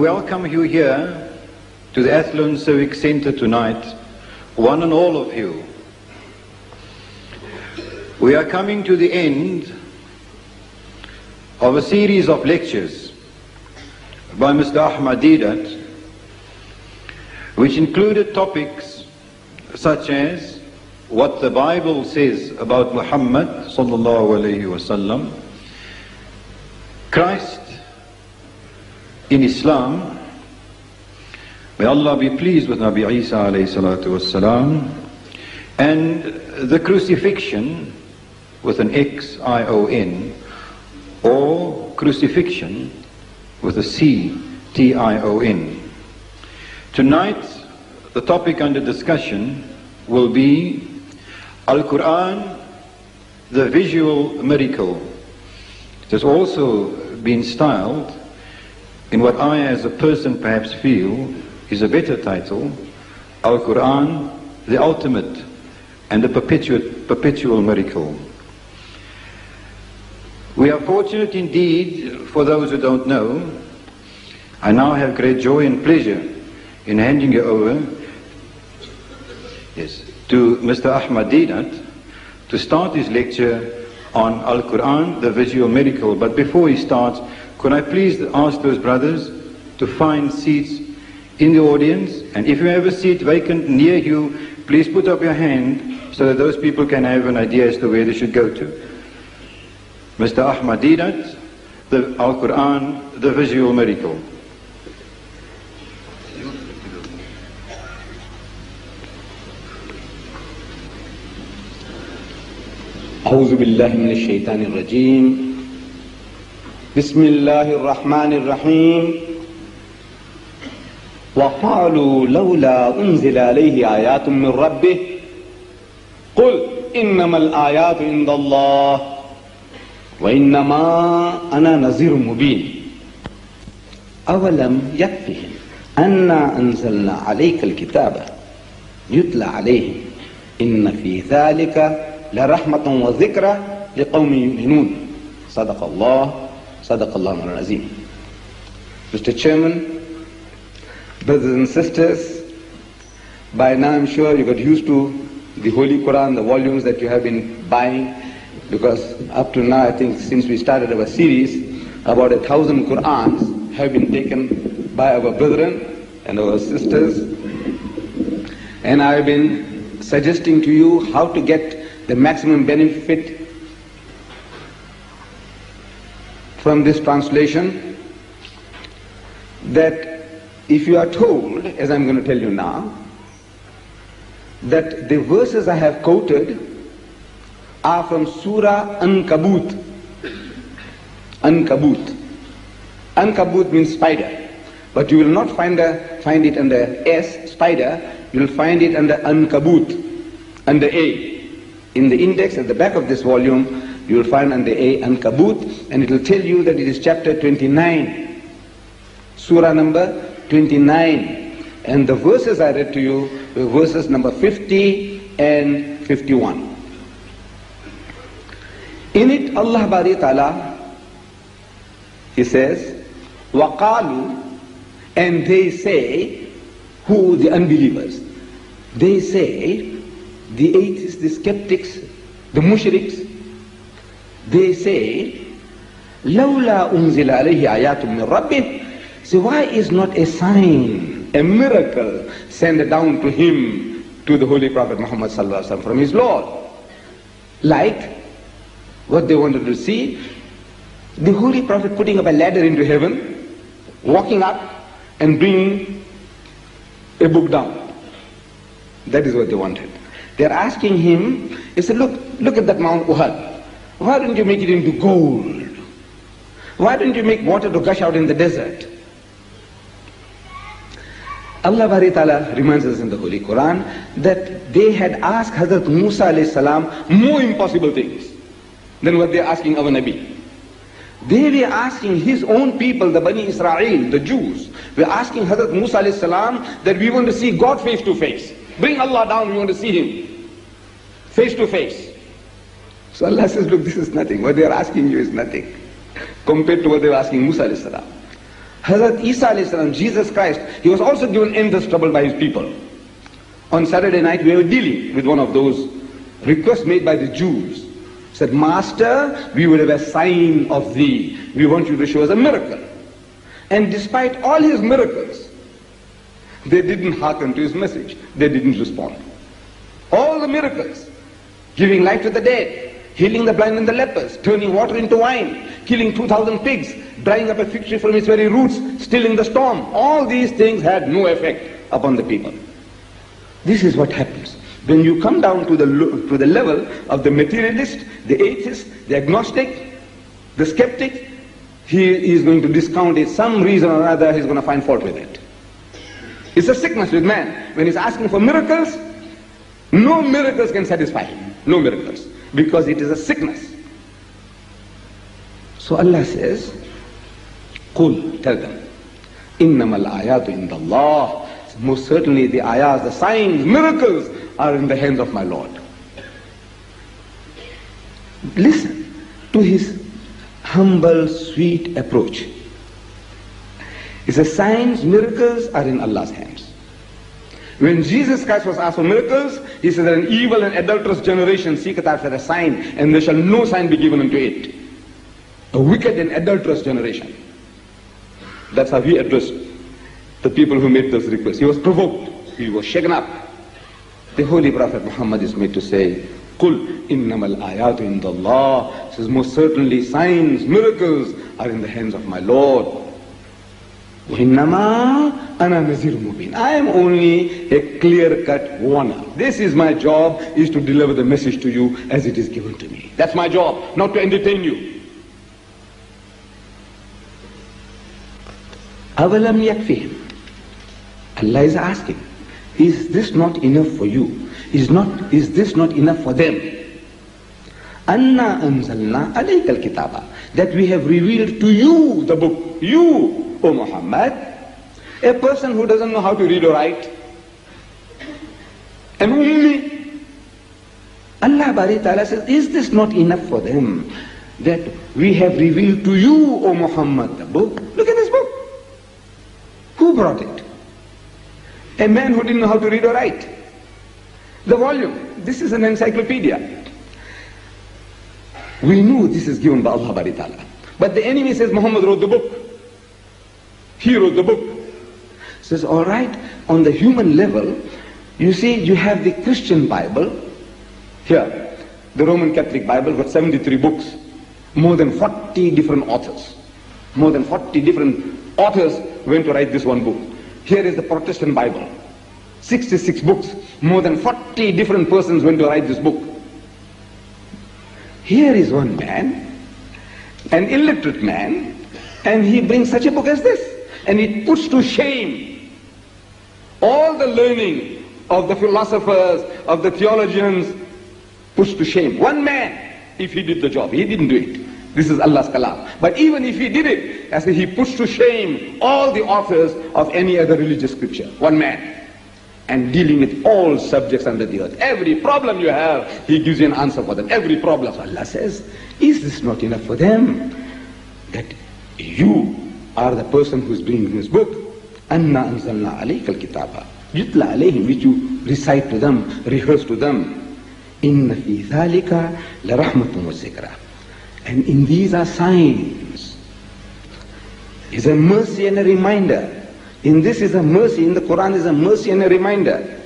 welcome you here to the Athlone Civic Center tonight, one and all of you. We are coming to the end of a series of lectures by Mr. Ahmed Deedat, which included topics such as what the Bible says about Muhammad sallallahu alayhi wasallam, Christ in Islam, may Allah be pleased with Nabi Isa alayhi salatu wassalam, and the crucifixion with an X-I-O-N, or crucifixion with a C-T-I-O-N. Tonight, the topic under discussion will be Al-Quran, the visual miracle. It has also been styled in what I as a person perhaps feel is a better title, Al-Quran, the ultimate and the perpetual miracle. We are fortunate indeed, for those who don't know, I now have great joy and pleasure in handing you over to Mr. Ahmed Deedat to start his lecture on Al-Quran, the visual miracle. But before he starts, could I please ask those brothers to find seats in the audience, and if you have a seat vacant near you, please put up your hand so that those people can have an idea as to where they should go to. Mr. Ahmed Deedat, the Al-Quran, the visual miracle. أعوذ بالله من الشيطان الرجيم بسم الله الرحمن الرحيم وقالوا لولا أنزل عليه آيات من ربه قل إنما الآيات عند الله وإنما أنا نذير مبين أولم يكفهم أنا أنزلنا عليك الكتاب يتلى عليهم إن في ذلك لرحمة وذكرى لقوم يؤمنون صدق الله العظيم. Mr. Chairman, brothers and sisters, by now I'm sure you got used to the Holy Quran, the volumes that you have been buying, because up to now I think since we started our series, about 1,000 Qurans have been taken by our brethren and our sisters, and I've been suggesting to you how to get the maximum benefit from this translation, that if you are told, as I'm going to tell you now, that the verses I have quoted are from Surah Ankabut. Ankabut. Ankabut means spider, but you will not find it under S, spider, you will find it under Ankabut, under A. In the index at the back of this volume, you will find under A, Ankabut, and it will tell you that it is chapter 29, surah number 29. And the verses I read to you were verses number 50 and 51. In it, Allah Bari Ta'ala, He says, وَقَالُوا, and they say, who? The unbelievers. They say, the atheists, the skeptics, the mushriks, they say, لَوْلَا أُنزِلَ عَلَيْهِ آيَاتٌ مِّن رَبِّهِ. So why is not a sign, a miracle sent down to him, to the Holy Prophet Muhammad sallallahu alaihi wasallam from his Lord? Like what they wanted to see, the Holy Prophet putting up a ladder into heaven, walking up and bringing a book down. That is what they wanted. They're asking him, he said, look at that Mount Uhud. Why don't you make it into gold? Why don't you make water to gush out in the desert? Allah Bari Ta'ala reminds us in the Holy Quran that they had asked Hazrat Musa alayhi salam more impossible things than what they're asking our Nabi. They were asking his own people, the Bani Israel, the Jews, were asking Hazrat Musa alayhi salam that we want to see God face to face. Bring Allah down, we want to see Him face to face. So Allah says, look, this is nothing. What they are asking you is nothing compared to what they were asking Musa alayhi salam. Hazrat Isa alayhi salam, Jesus Christ, he was also given endless trouble by his people. On Saturday night we were dealing with one of those requests made by the Jews. Said, Master, we would have a sign of thee. We want you to show us a miracle. And despite all his miracles, they didn't hearken to his message. They didn't respond. All the miracles, giving life to the dead, healing the blind and the lepers, turning water into wine, killing 2,000 pigs, drying up a fig tree from its very roots, stilling the storm. All these things had no effect upon the people. This is what happens. When you come down to the level of the materialist, the atheist, the agnostic, the skeptic, he is going to discount it. Some reason or other he's going to find fault with it. It's a sickness with man. When he's asking for miracles, no miracles can satisfy him. No miracles. Because it is a sickness. So Allah says, Qul, tell them, Innamal ayatu indallah. Most certainly the ayahs, the signs, miracles are in the hands of my Lord. Listen to his humble, sweet approach. He says, signs, miracles are in Allah's hands. When Jesus Christ was asked for miracles, he said that an evil and adulterous generation seeketh after a sign, and there shall no sign be given unto it. A wicked and adulterous generation. That's how he addressed the people who made those requests. He was provoked. He was shaken up. The Holy Prophet Muhammad is made to say, Qul innamal ayatu indallah. Says, most certainly signs, miracles are in the hands of my Lord. Innama ana nazir mubin. I am only a clear-cut warner. This is my job, is to deliver the message to you as it is given to me. That's my job, not to entertain you. Avalam yakfihim. Allah is asking, is this not enough for you? Is this not enough for them? Anna anzalna alayka al-kitaba. That we have revealed to you the book. You, O Muhammad, a person who doesn't know how to read or write. An ummi. Allah Bari Ta'ala says, is this not enough for them? That we have revealed to you, O Muhammad, the book. Look at this book. Who brought it? A man who didn't know how to read or write. The volume. This is an encyclopedia. We knew this is given by Allah Bari Ta'ala. But the enemy says Muhammad wrote the book. He wrote the book. Says, all right, on the human level, you see, you have the Christian Bible. Here, the Roman Catholic Bible got 73 books. More than 40 different authors. More than 40 different authors went to write this one book. Here is the Protestant Bible. 66 books. More than 40 different persons went to write this book. Here is one man, an illiterate man, and he brings such a book as this. And it puts to shame all the learning of the philosophers, of the theologians, puts to shame. One man, if he did the job, he didn't do it. This is Allah's kalam. But even if he did it, as he puts to shame all the authors of any other religious scripture. One man. And dealing with all subjects under the earth. Every problem you have, he gives you an answer for them. Every problem. Allah says, is this not enough for them? That you are the person who is bringing this book. Anna anzalna alayka al-kitaba. Yutla alayhim, which you recite to them, rehearse to them. Inna fi dhalika la rahmatun wa zikra. And in these are signs. Is a mercy and a reminder. In this is a mercy, in the Quran is a mercy and a reminder.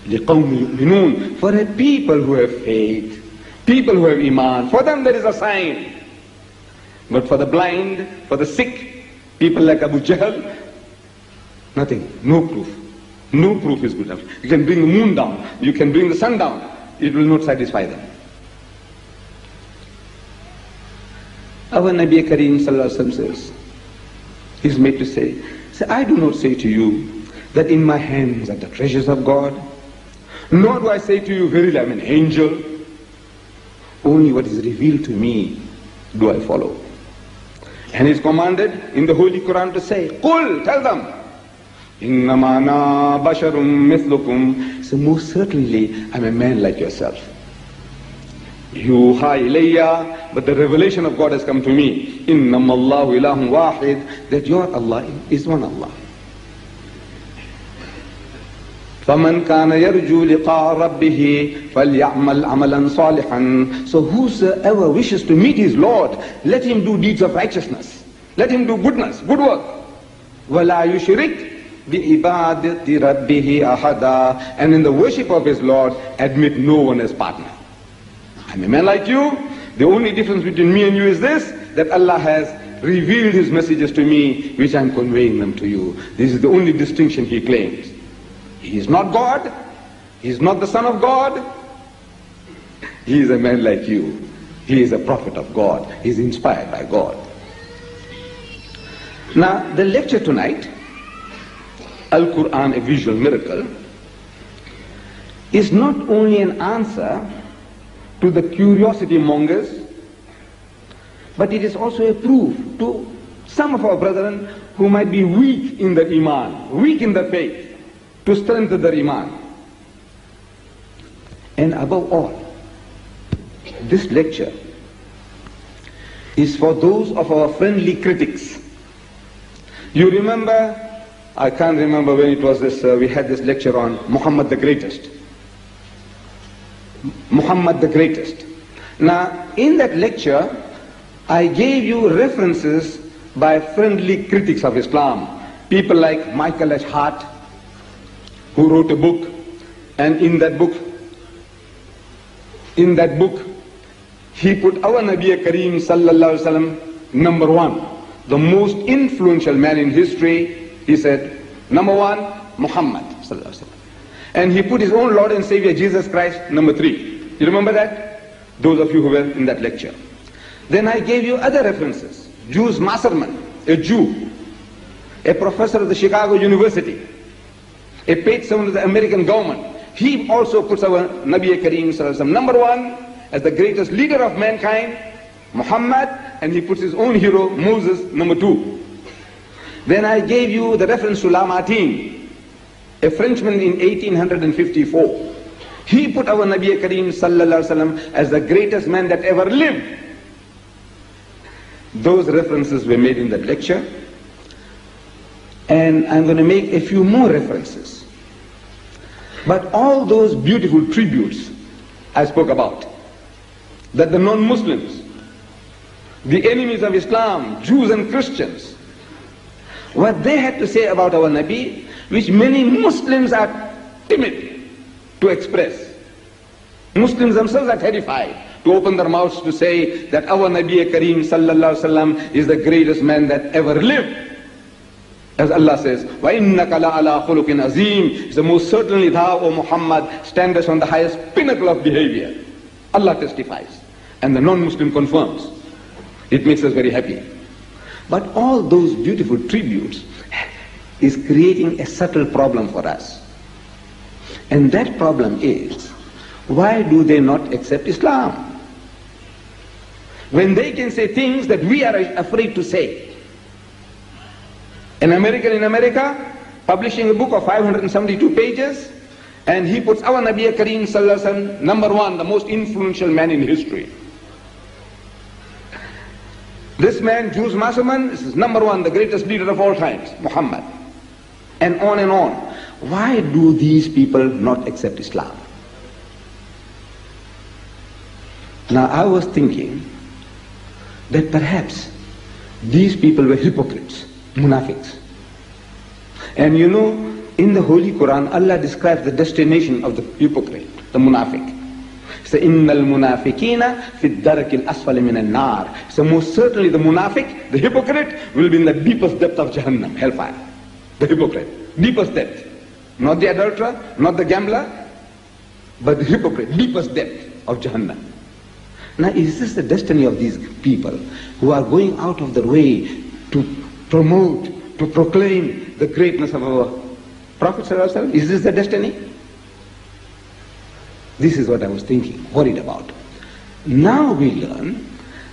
لِقَوْمِ يُؤْمِنُونَ. For a people who have faith, people who have iman, for them there is a sign. But for the blind, for the sick, people like Abu Jahl, nothing, no proof. No proof is good enough. You can bring the moon down, you can bring the sun down, it will not satisfy them. Our Nabi Kareem Sallallahu Alaihi Wasallam says, he's made to say, I do not say to you that in my hands are the treasures of God, nor do I say to you, verily I am an angel. Only what is revealed to me do I follow. And he's commanded in the Holy Quran to say, Qul, tell them, Innama ana basharum mithlukum. So most certainly I'm a man like yourself. Yuha ilayya, but the revelation of God has come to me. Innamallahu ilahun wahid, that your Allah is one Allah. فَمَنْ كَانَ يَرْجُو لِقَاءَ رَبِّهِ فَلْيَعْمَلْ عَمَلًا صَالِحًا. So whosoever wishes to meet his Lord, let him do deeds of righteousness. Let him do goodness, good work. وَلَا يُشْرِكْ بِعِبَادَةِ رَبِّهِ أَحَدًا. And in the worship of his Lord, admit no one as partner. I'm a man like you. The only difference between me and you is this, that Allah has revealed his messages to me, which I'm conveying them to you. This is the only distinction he claims. He is not God. He is not the Son of God. He is a man like you. He is a prophet of God. He is inspired by God. Now, the lecture tonight, Al-Quran, a visual miracle, is not only an answer to the curiosity mongers, but it is also a proof to some of our brethren who might be weak in the Iman, weak in the faith, to strengthen their Iman. And above all, this lecture is for those of our friendly critics. You remember, I can't remember when it was this, we had this lecture on Muhammad the Greatest. Muhammad the Greatest. Now, in that lecture, I gave you references by friendly critics of Islam. People like Michael H. Hart, who wrote a book, and in that book, he put our Nabi Kareem sallallahu alaihi wasallam number one, the most influential man in history. He said, number one, Muhammad sallallahu alaihi wasallam. And he put his own Lord and Savior Jesus Christ number three. You remember that? Those of you who were in that lecture. Then I gave you other references. Jules Masserman, a Jew, a professor of the Chicago University, a paid servant of the American government. He also puts our Nabi Kareem sallallahu alaihi wasallam number one as the greatest leader of mankind, Muhammad, and he puts his own hero, Moses, number two. Then I gave you the reference to Lamartine, a Frenchman in 1854. He put our Nabi Kareem sallallahu alaihi wasallam as the greatest man that ever lived. Those references were made in that lecture. And I'm going to make a few more references. But all those beautiful tributes I spoke about, that the non-Muslims, the enemies of Islam, Jews and Christians, what they had to say about our Nabi, which many Muslims are timid to express. Muslims themselves are terrified to open their mouths to say that our Nabi Kareem sallallahu alaihi wasallam is the greatest man that ever lived. As Allah says, وَإِنَّكَ لَعَلَىٰ خُلُقٍ عَظِيمٍ. So most certainly thou, O Muhammad, standest on the highest pinnacle of behavior. Allah testifies. And the non-Muslim confirms. It makes us very happy. But all those beautiful tributes is creating a subtle problem for us. And that problem is, why do they not accept Islam? When they can say things that we are afraid to say. An American in America, publishing a book of 572 pages, and he puts our Nabi Kareem sallallahu alaihi wasallam number one, the most influential man in history. This man, Jules Masserman, is number one, the greatest leader of all times, Muhammad. And on and on. Why do these people not accept Islam? Now I was thinking that perhaps these people were hypocrites, munafiqs. And you know, in the Holy Quran, Allah describes the destination of the hypocrite, the munafiq. So, إِنَّ الْمُنَافِقِينَ فِي الدَّرَكِ الْأَسْفَلِ مِنَ النَّارِ. So most certainly the munafiq, the hypocrite, will be in the deepest depth of Jahannam, hellfire. The hypocrite, deepest depth. Not the adulterer, not the gambler, but the hypocrite, deepest depth of Jahannam. Now is this the destiny of these people who are going out of their way to promote, to proclaim the greatness of our Prophet sallallahu alaihi wasallam? Is this the destiny? This is what I was thinking, worried about. Now we learn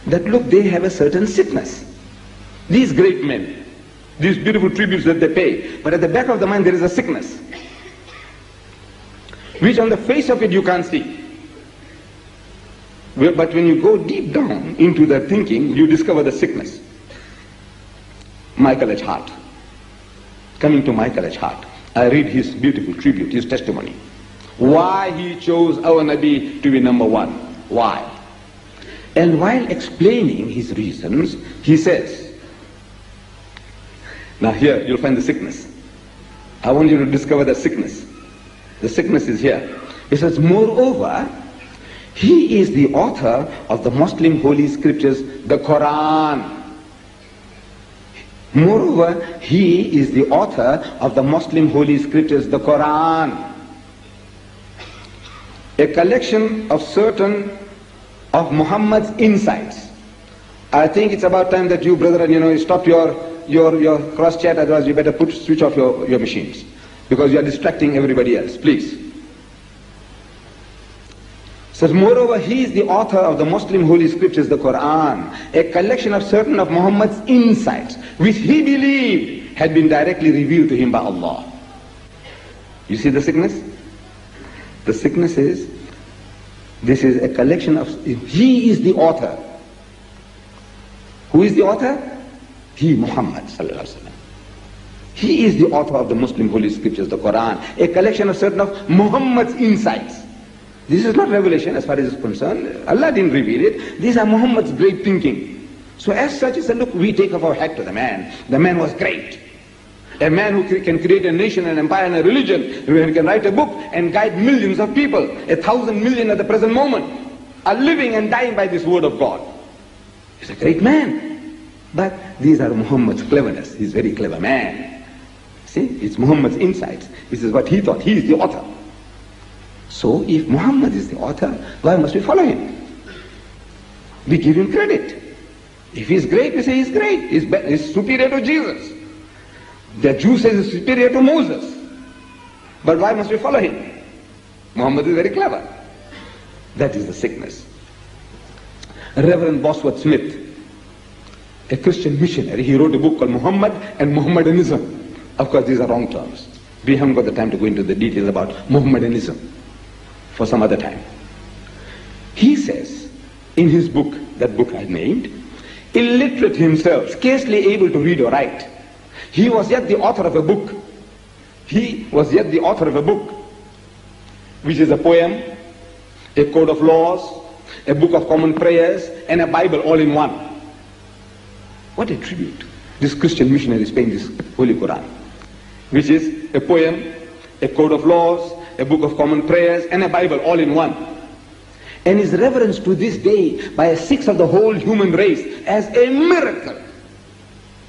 that look, they have a certain sickness. These great men, these beautiful tributes that they pay, but at the back of the mind there is a sickness, which on the face of it you can't see. But when you go deep down into that thinking, you discover the sickness. Michael H. Hart. Coming to Michael H. Hart, I read his beautiful tribute, his testimony. Why he chose our Nabi to be number one. Why? And while explaining his reasons, he says, now here you'll find the sickness. I want you to discover the sickness. The sickness is here. He says, moreover, he is the author of the Muslim holy scriptures, the Quran. Moreover, he is the author of the Muslim holy scriptures, the Quran. A collection of certain of Muhammad's insights. I think it's about time that you, brethren, stop your cross chat, otherwise you better switch off your machines, because you are distracting everybody else, please. Says, moreover, he is the author of the Muslim holy scriptures, the Quran, a collection of certain of Muhammad's insights, which he believed had been directly revealed to him by Allah. You see the sickness? The sickness is, this is a collection of, he is the author. Who is the author? He, Muhammad sallallahu alaihi wasallam. He is the author of the Muslim holy scriptures, the Quran, a collection of certain of Muhammad's insights. This is not revelation as far as is concerned. Allah didn't reveal it. These are Muhammad's great thinking. So as such, he said, look, we take off our hat to the man. The man was great. A man who can create a nation, an empire, and a religion, who can write a book and guide millions of people, 1,000 million at the present moment, are living and dying by this word of God. He's a great man. But these are Muhammad's cleverness. He's a very clever man. See, it's Muhammad's insights. This is what he thought. He is the author. So if Muhammad is the author, why must we follow him? We give him credit. If he's great, we say he's great. He's superior to Jesus. The Jew says he's superior to Moses. But why must we follow him? Muhammad is very clever. That is the sickness. Reverend Bosworth Smith, a Christian missionary, he wrote a book called Muhammad and Mohammedanism. Of course, these are wrong terms. We haven't got the time to go into the details about Mohammedanism. For some other time. He says in his book, that book I named, illiterate himself, scarcely able to read or write, he was yet the author of a book. He was yet the author of a book, which is a poem, a code of laws, a book of common prayers, and a Bible all in one. What a tribute this Christian missionary is paying this Holy Quran, which is a poem, a code of laws, a book of common prayers, and a Bible all in one. And is reverenced to this day by a sixth of the whole human race as a miracle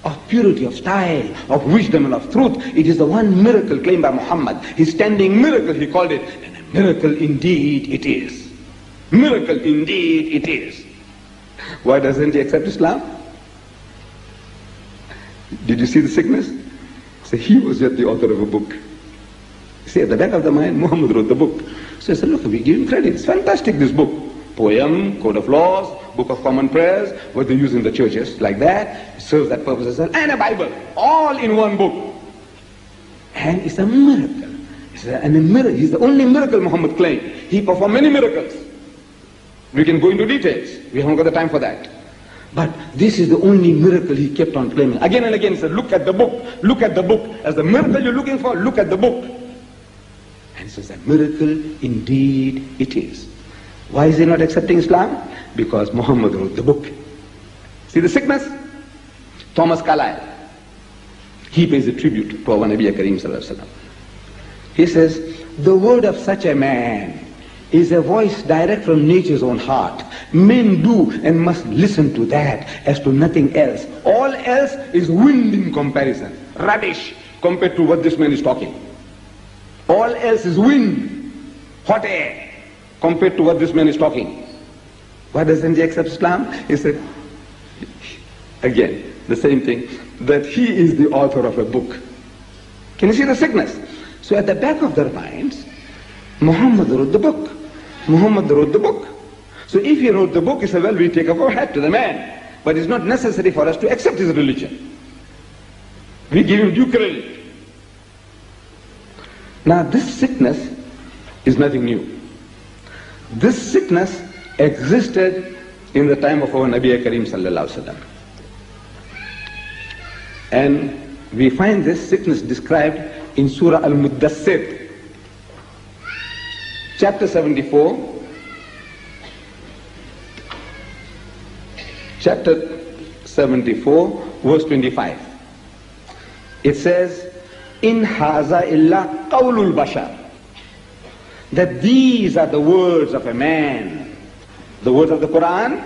of purity, of style, of wisdom, and of truth. It is the one miracle claimed by Muhammad. His standing miracle, he called it, and a miracle indeed it is. Miracle indeed it is. Why doesn't he accept Islam? Did you see the sickness? So he was yet the author of a book. See, at the back of the mind, Muhammad wrote the book. So I said, look, we give him credit. It's fantastic, this book. Poem, code of laws, book of common prayers, what they use in the churches, like that. It serves that purpose as well. And a Bible, all in one book. And it's a miracle. It's a miracle. He's the only miracle Muhammad claimed. He performed many miracles. We can go into details. We haven't got the time for that. But this is the only miracle he kept on claiming. Again and again he said, look at the book. Look at the book. As the miracle you're looking for, look at the book. And he says, a miracle indeed it is. Why is he not accepting Islam? Because Muhammad wrote the book. See the sickness? Thomas Carlyle, he pays a tribute to our Nabi Kareem sallallahu alaihi wasallam. He says, the word of such a man is a voice direct from nature's own heart. Men do and must listen to that as to nothing else. All else is wind in comparison. Rubbish compared to what this man is talking. All else is wind, hot air, compared to what this man is talking. Why doesn't he accept Islam? He said, again, the same thing, that he is the author of a book. Can you see the sickness? So at the back of their minds, Muhammad wrote the book. Muhammad wrote the book. So if he wrote the book, he said, well, we take off our hat to the man. But it's not necessary for us to accept his religion. We give him due credit. Now this sickness is nothing new. This sickness existed in the time of our Nabi Kareem sallallahu alaihi wasallam. And we find this sickness described in Surah Al-Muddassir, chapter 74, verse 25. It says, In haza illa qawlul bashar, that these are the words of a man. The words of the Quran,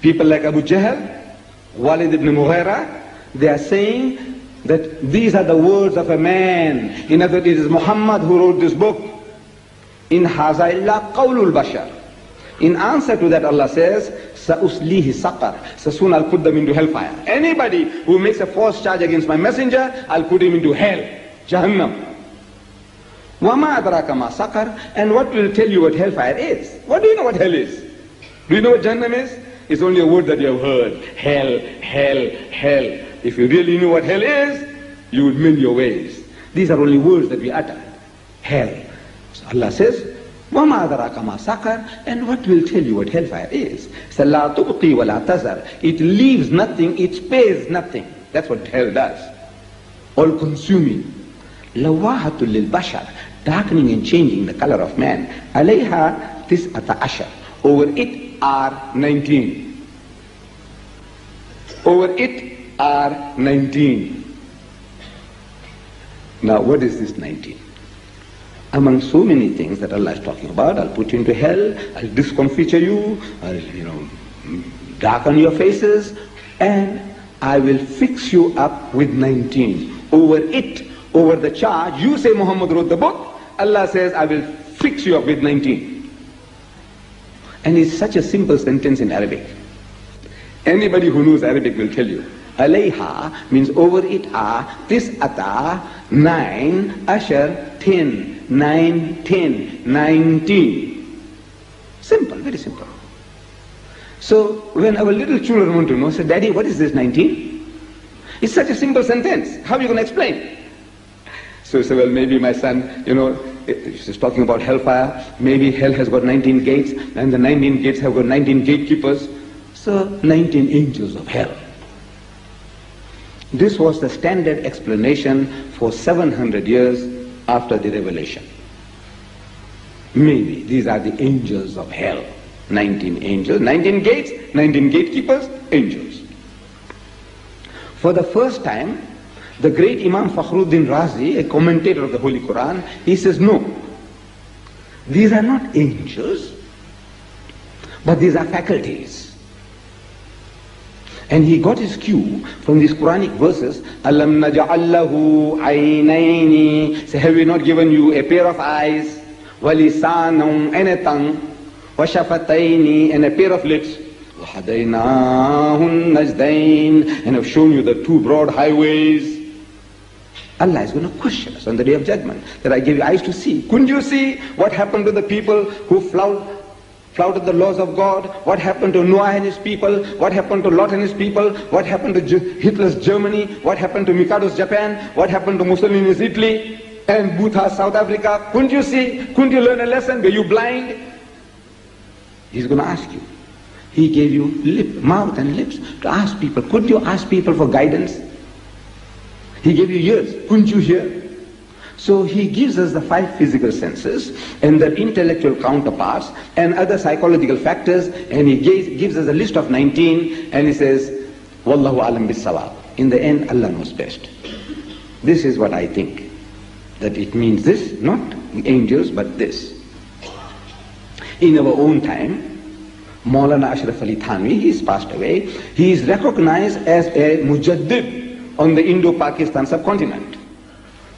people like Abu Jahl, Walid ibn Mughira, they are saying that these are the words of a man. In other words, it is Muhammad who wrote this book. In haza illa qawlul bashar. In answer to that, Allah says, Sa'uslihi saqar. So soon I'll put them into hellfire. Anybody who makes a false charge against my messenger, I'll put him into hell, Jahannam. Wama adraka ma saqar. And what will tell you what hellfire is? What do you know what hell is? Do you know what Jahannam is? It's only a word that you have heard. Hell, hell, hell. If you really knew what hell is, you would mend your ways. These are only words that we utter. Hell. So Allah says, وَمَا أَدْرَاكَ مَا سَقَرَ. And what will tell you what hellfire is? لَا تُبْقِي وَلَا تَذَرُ. It leaves nothing, it spares nothing. That's what hell does. All-consuming. لَوَاحَةٌ لِلْبَشَرِ. Darkening and changing the color of man. عَلَيْهَا تِسْعَةَ عَشَرَ. Over it are 19. Over it are 19. Now what is this 19? Among so many things that Allah is talking about, I'll put you into hell, I'll discomfiture you, I'll, darken your faces, and I will fix you up with 19. Over it, over the charge, you say Muhammad wrote the book, Allah says I will fix you up with 19. And it's such a simple sentence in Arabic. Anybody who knows Arabic will tell you. Alayha means over it are, tis'ata, 9, ashar, 10. 9, 10, 19. Simple, very simple. So when our little children want to know, say, Daddy, what is this 19? It's such a simple sentence. How are you going to explain? So you say, well, maybe my son, he's talking about hellfire. Maybe hell has got 19 gates, and the 19 gates have got 19 gatekeepers. So 19 angels of hell. This was the standard explanation for 700 years after the revelation. Maybe these are the angels of hell. 19 angels, 19 gates, 19 gatekeepers, angels. For the first time, the great Imam Fakhruddin Razi, a commentator of the Holy Quran, he says, no, these are not angels, but these are faculties. And he got his cue from these Quranic verses, Alam naj'al lahu aynayni. Say, have we not given you a pair of eyes, walisanum, and a tongue, washafatayni, and a pair of lips, wahadaynahun najdayn, and have shown you the two broad highways. Allah is going to question us on the day of judgment, that I gave you eyes to see. Couldn't you see what happened to the people who flouted the laws of God? What happened to Noah and his people? What happened to Lot and his people? What happened to Hitler's Germany? What happened to Mikado's Japan? What happened to Mussolini's Italy and Botha's South Africa? Couldn't you see? Couldn't you learn a lesson? Were you blind? He's going to ask you. He gave you mouth and lips to ask people. Couldn't you ask people for guidance? He gave you ears. Couldn't you hear? So he gives us the 5 physical senses and their intellectual counterparts and other psychological factors, and he gives us a list of 19, and he says, Wallahu alam bis-sawab. In the end, Allah knows best. This is what I think, that it means this, not angels, but this. In our own time, Maulana Ashraf Ali Thanvi, he's passed away, he is recognized as a mujaddid on the Indo-Pakistan subcontinent.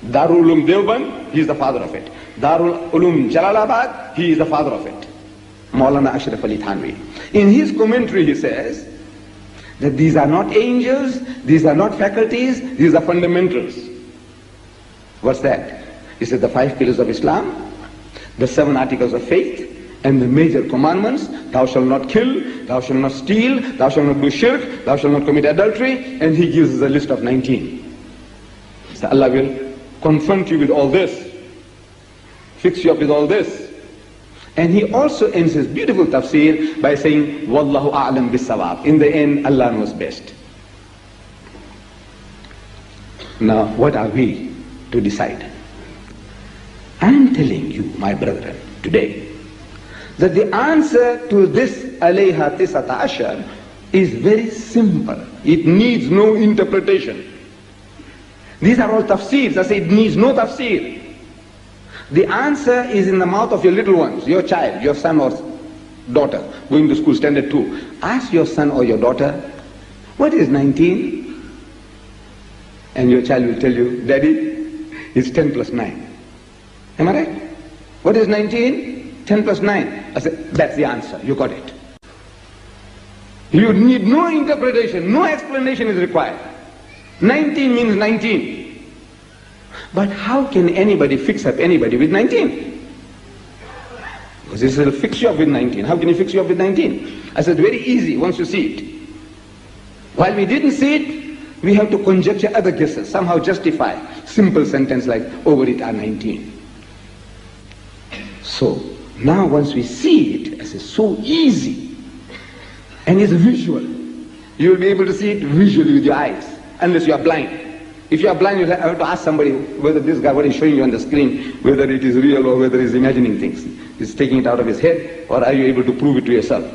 Darul Ulum Deoband, he is the father of it. Darul Ulum Jalalabad, he is the father of it. Maulana Ashraf Ali Thanvi. In his commentary he says that these are not angels, these are not faculties, these are fundamentals. What's that? He said the 5 pillars of Islam, the 7 articles of faith, and the major commandments: thou shalt not kill, thou shalt not steal, thou shalt not do shirk, thou shalt not commit adultery, and he gives us a list of 19. So Allah will confront you with all this, fix you up with all this. And he also ends his beautiful tafsir by saying, Wallahu a'lam bis-sawab. In the end, Allah knows best. Now, what are we to decide? I am telling you, my brethren, today, that the answer to this alayha tisata ashar is very simple. It needs no interpretation. These are all tafsirs. I say it needs no tafsir. The answer is in the mouth of your little ones, your child, your son or daughter, going to school, standard 2. Ask your son or your daughter, what is 19? And your child will tell you, Daddy, it's 10 plus 9. Am I right? What is 19? 10 plus 9. I said, that's the answer. You got it. You need no interpretation, no explanation is required. 19 means 19. But how can anybody fix up anybody with 19? Because this will fix you up with 19. How can he fix you up with 19? I said, very easy once you see it. While we didn't see it, we have to conjecture other guesses, somehow justify simple sentence like, over it are 19. So, now once we see it, I say, so easy, and it's visual. You will be able to see it visually with your eyes, unless you are blind. If you are blind, you have to ask somebody whether this guy, what he's showing you on the screen, whether it is real or whether he's imagining things. He's taking it out of his head, or are you able to prove it to yourself?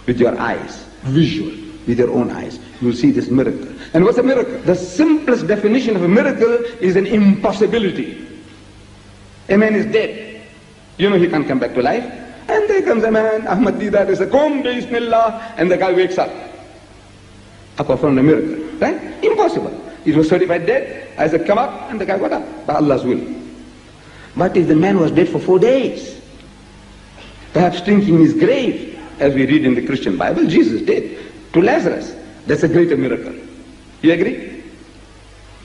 With your eyes, visual, with your own eyes. You will see this miracle. And what's a miracle? The simplest definition of a miracle is an impossibility. A man is dead. You know he can't come back to life. And there comes a man, Ahmed Deedat, is a Qum bismillah, and the guy wakes up. Apart from the miracle, right? Impossible. It was certified dead. I said, come up, and the guy got up by Allah's will. But if the man was dead for 4 days, perhaps drinking his grave, as we read in the Christian Bible, Jesus did to Lazarus. That's a greater miracle. You agree?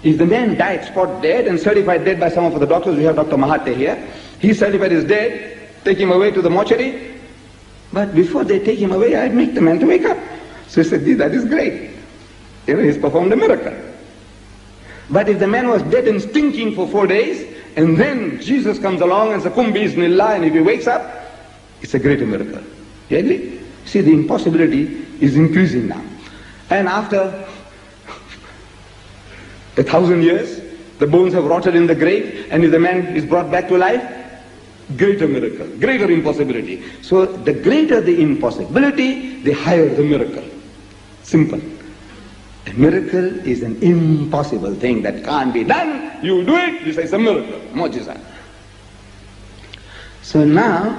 If the man died spot dead and certified dead by some of the doctors, we have Dr. Mahatte here, he certified is dead, take him away to the mortuary, but before they take him away, I make the man to wake up. So he said, that is great. You know, he's performed a miracle. But if the man was dead and stinking for 4 days, and then Jesus comes along and says, Qum bi-iznillah, and if he wakes up, it's a greater miracle. You agree? See, the impossibility is increasing now. And after 1,000 years, the bones have rotted in the grave, and if the man is brought back to life, greater miracle, greater impossibility. So the greater the impossibility, the higher the miracle. Simple. A miracle is an impossible thing that can't be done. You do it, you say it's a miracle. Mu'jiza. So now,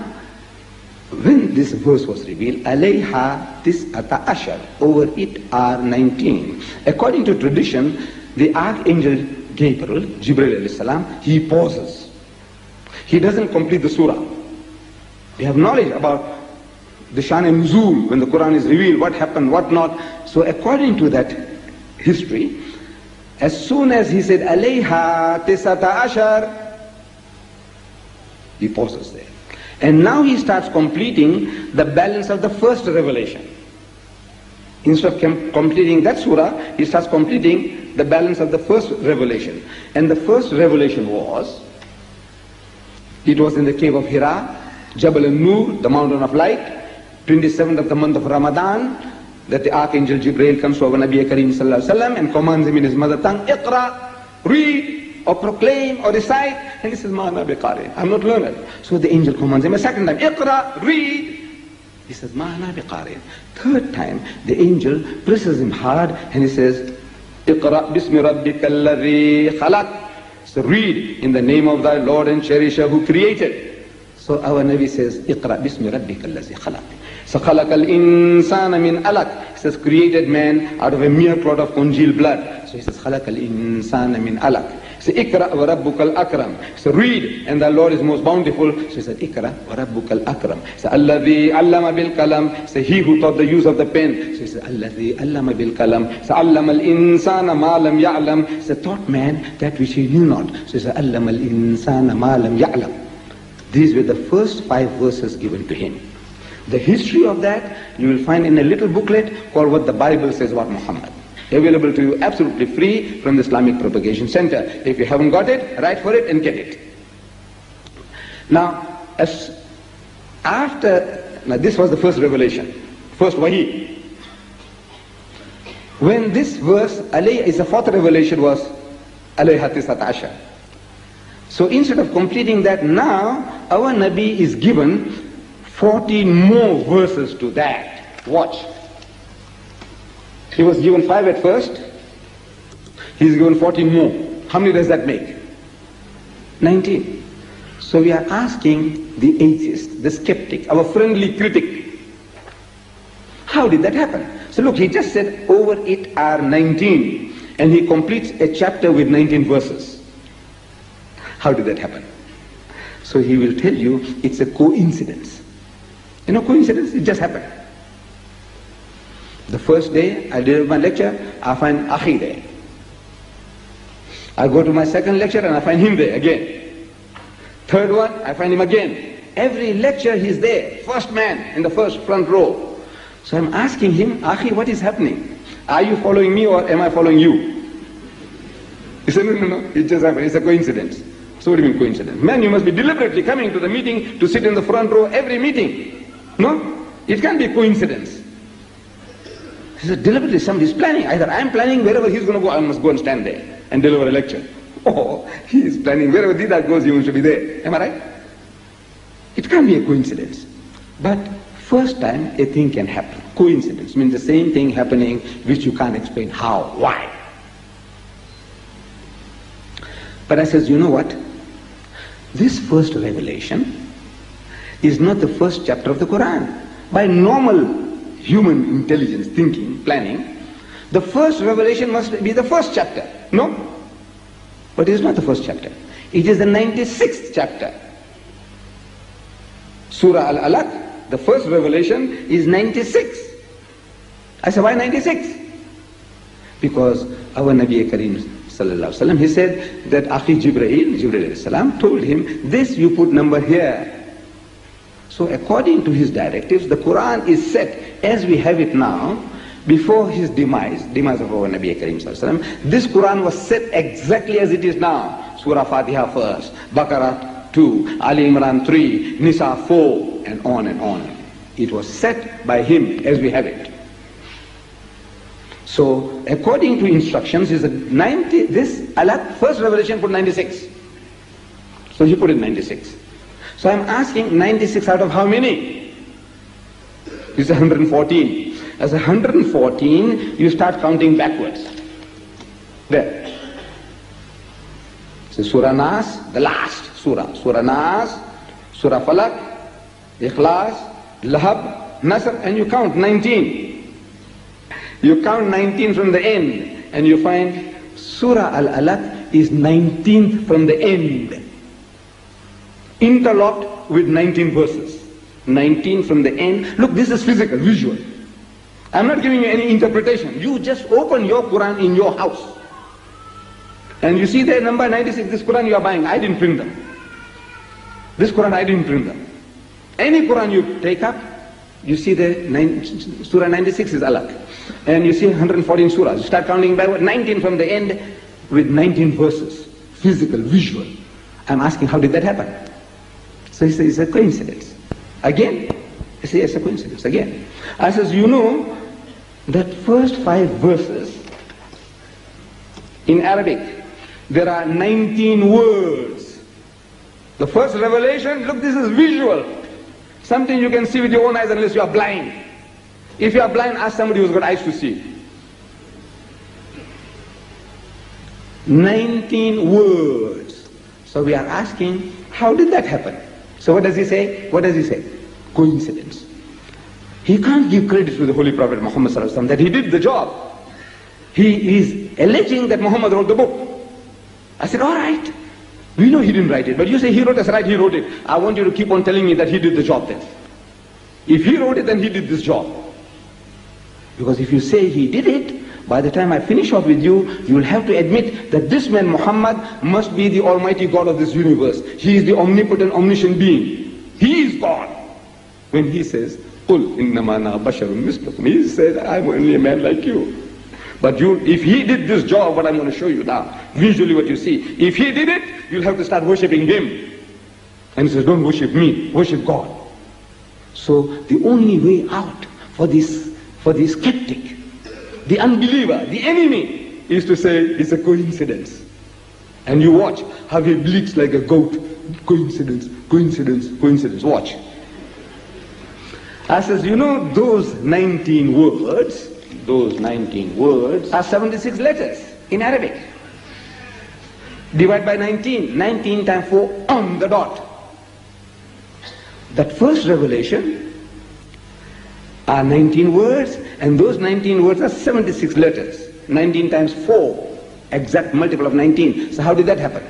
when this verse was revealed, alayha tis'ata ashar, over it are 19. According to tradition, the Archangel Gabriel, Jibreel alayhi salam, he pauses. He doesn't complete the surah. We have knowledge about the Shan and Nuzul, when the Quran is revealed, what happened, what not. So according to that history, as soon as he said, alayha tis'ata ashar, he pauses there. And now he starts completing the balance of the first revelation. Instead of completing that surah, he starts completing the balance of the first revelation. And the first revelation was, it was in the cave of Hira, Jabal al-Nur, the mountain of light, 27th of the month of Ramadan, that the Archangel Jibreel comes to our Nabi Kareem sallallahu alaihi wasallam and commands him in his mother tongue, Iqra, read or proclaim or recite. And he says, Ma ana biqari, I'm not learned. So the angel commands him a second time, Iqra, read. He says, Ma ana biqari. Third time, the angel presses him hard and he says, Iqra bismi rabbika alladhi khalaq. So read in the name of thy Lord and Cherisher who created. So our Nabi says, Iqra bismi rabbika alladhi khalaq. So خَلَقَ الْإِنسَانَ مِنْ أَلَقٍ. He says, created man out of a mere clot of congealed blood. So he says, خَلَقَ الْإِنسَانَ مِنْ أَلَقٍ. So اقرأ وربك الأكرم. So read, and the Lord is most bountiful. So he said, اقرأ وربك الأكرم. So الذي علم بالقلم. So he who taught the use of the pen. So he said, الذي علم بالقلم. So علم الإنسان ما لم يعلم. So taught man that which he knew not. So he said, علم الإنسان ما لم يعلم. These were the first 5 verses given to him. The history of that you will find in a little booklet called What the Bible Says About Muhammad. Available to you absolutely free from the Islamic Propagation Center. If you haven't got it, write for it and get it. Now, as Now this was the first revelation, first wahi. When this verse, is the fourth revelation, was alayha tisat ashar. So instead of completing that, now our Nabi is given 14 more verses to that. Watch. He was given 5 at first. He's given 14 more. How many does that make? 19. So we are asking the atheist, the skeptic, our friendly critic, how did that happen? So look, he just said over it are 19, and he completes a chapter with 19 verses. How did that happen? So he will tell you it's a coincidence. You know, coincidence, it just happened. The first day I did my lecture, I find Akhi there. I go to my second lecture and I find him there again. Third one, I find him again. Every lecture he's there, first man in the first front row. So I'm asking him, Akhi, what is happening? Are you following me or am I following you? He said, no, it just happened, it's a coincidence. So what do you mean coincidence? Man, you must be deliberately coming to the meeting to sit in the front row every meeting. No, it can't be coincidence. He said, deliberately somebody's planning. Either I'm planning, wherever he's going to go, I must go and stand there and deliver a lecture. Oh, he is planning, wherever Deedat goes, he should be there. Am I right? It can't be a coincidence. But first time a thing can happen. Coincidence means the same thing happening which you can't explain how, why. But I says, you know what? This first revelation is not the first chapter of the Quran. By normal human intelligence, thinking, planning, the first revelation must be the first chapter. No? But it is not the first chapter. It is the 96th chapter. Surah Al-Alaq, the first revelation is 96. I said, why 96? Because our Nabi Kareem sallallahu alaihi wasallam, he said that Akhi Jibreel alayhi salam, told him, this you put number here. So according to his directives, the Quran is set as we have it now. Before his demise of our Nabi Kareem sallallahu alaihi wasallam, this Quran was set exactly as it is now. Surah Fatiha first, Baqarah 2, Ali Imran 3, Nisa 4, and on and on. It was set by him as we have it. So according to instructions, is this Allah first revelation put 96. So he put it 96. So I'm asking 96 out of how many? He said 114. As 114, you start counting backwards. There. So Surah Nas, the last surah. Surah Nas, Surah Falak, Ikhlas, Lahab, Nasr, and you count 19. You count 19 from the end, and you find Surah Al-Alaq is 19th from the end. Interlocked with 19 verses. 19 from the end. Look, this is physical, visual. I'm not giving you any interpretation. You just open your Quran in your house. And you see there number 96, this Quran you are buying. I didn't print them. This Quran I didn't print them. Any Quran you take up, you see the Surah 96 is Alaq. And you see 114 surahs. You start counting backward, 19 from the end with 19 verses. Physical, visual. I'm asking, how did that happen? So he says, it's a coincidence. Again, I say, it's a coincidence. Again. I says, you know, that first 5 verses in Arabic, there are 19 words. The first revelation, look, this is visual. Something you can see with your own eyes unless you are blind. If you are blind, ask somebody who's got eyes to see. 19 words. So we are asking, how did that happen? So what does he say? What does he say? Coincidence. He can't give credit to the Holy Prophet Muhammad sallallahu alaihi wasallam that he did the job. He is alleging that Muhammad wrote the book. I said, all right. We know he didn't write it, but you say he wrote it. I said, right, he wrote it. I want you to keep on telling me that he did the job then. If he wrote it, then he did this job. Because if you say he did it, by the time I finish off with you, you will have to admit that this man Muhammad must be the Almighty God of this universe. He is the omnipotent, omniscient being. He is God. When he says, قُلْ إِنَّمَا أَنَا بَشَرٌ مِثْلُكُمْ, he said, I'm only a man like you. But if he did this job, what I'm going to show you now, visually what you see, if he did it, you'll have to start worshipping him. And he says, don't worship me, worship God. So the only way out for the skeptic, the unbeliever, the enemy, is to say it's a coincidence. And you watch how he bleats like a goat. Coincidence, coincidence, coincidence. Watch. I says, you know, those 19 words are 76 letters in Arabic. Divide by 19. 19 times 4 on the dot. That first revelation are 19 words, and those 19 words are 76 letters. 19 times 4, exact multiple of 19. So how did that happen?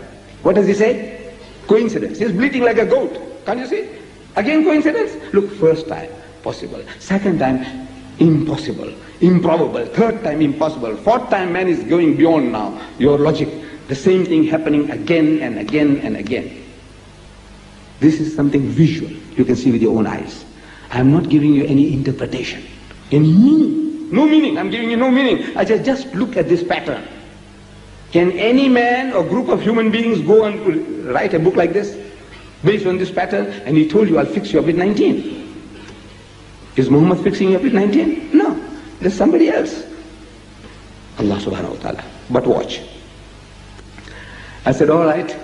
What does he say? Coincidence. He's bleating like a goat. Can't you see? Again coincidence? Look, first time, possible. Second time, impossible. Improbable. Third time, impossible. Fourth time, man is going beyond now your logic. The same thing happening again and again and again. This is something visual. You can see with your own eyes. I'm not giving you any interpretation, any meaning. No meaning. I'm giving you no meaning. I just look at this pattern. Can any man or group of human beings go and write a book like this based on this pattern? And he told you, I'll fix you up with 19. Is Muhammad fixing you up with 19? No. There's somebody else. Allah subhanahu wa ta'ala. But watch. I said, all right,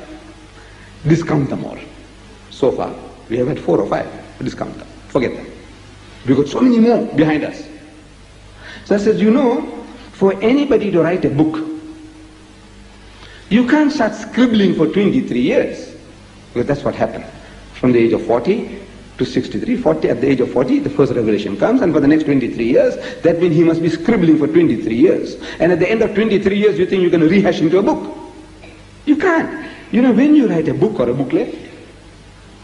discount them all. So far, we have had 4 or 5. Discount them. Forget them. We've got so many more behind us. So I said, you know, for anybody to write a book, you can't start scribbling for 23 years. Because that's what happened. From the age of 40 to 63, 40, at the age of 40, the first revelation comes, and for the next 23 years, that means he must be scribbling for 23 years. And at the end of 23 years, you think you're going to rehash into a book. You can't. You know, when you write a book or a booklet,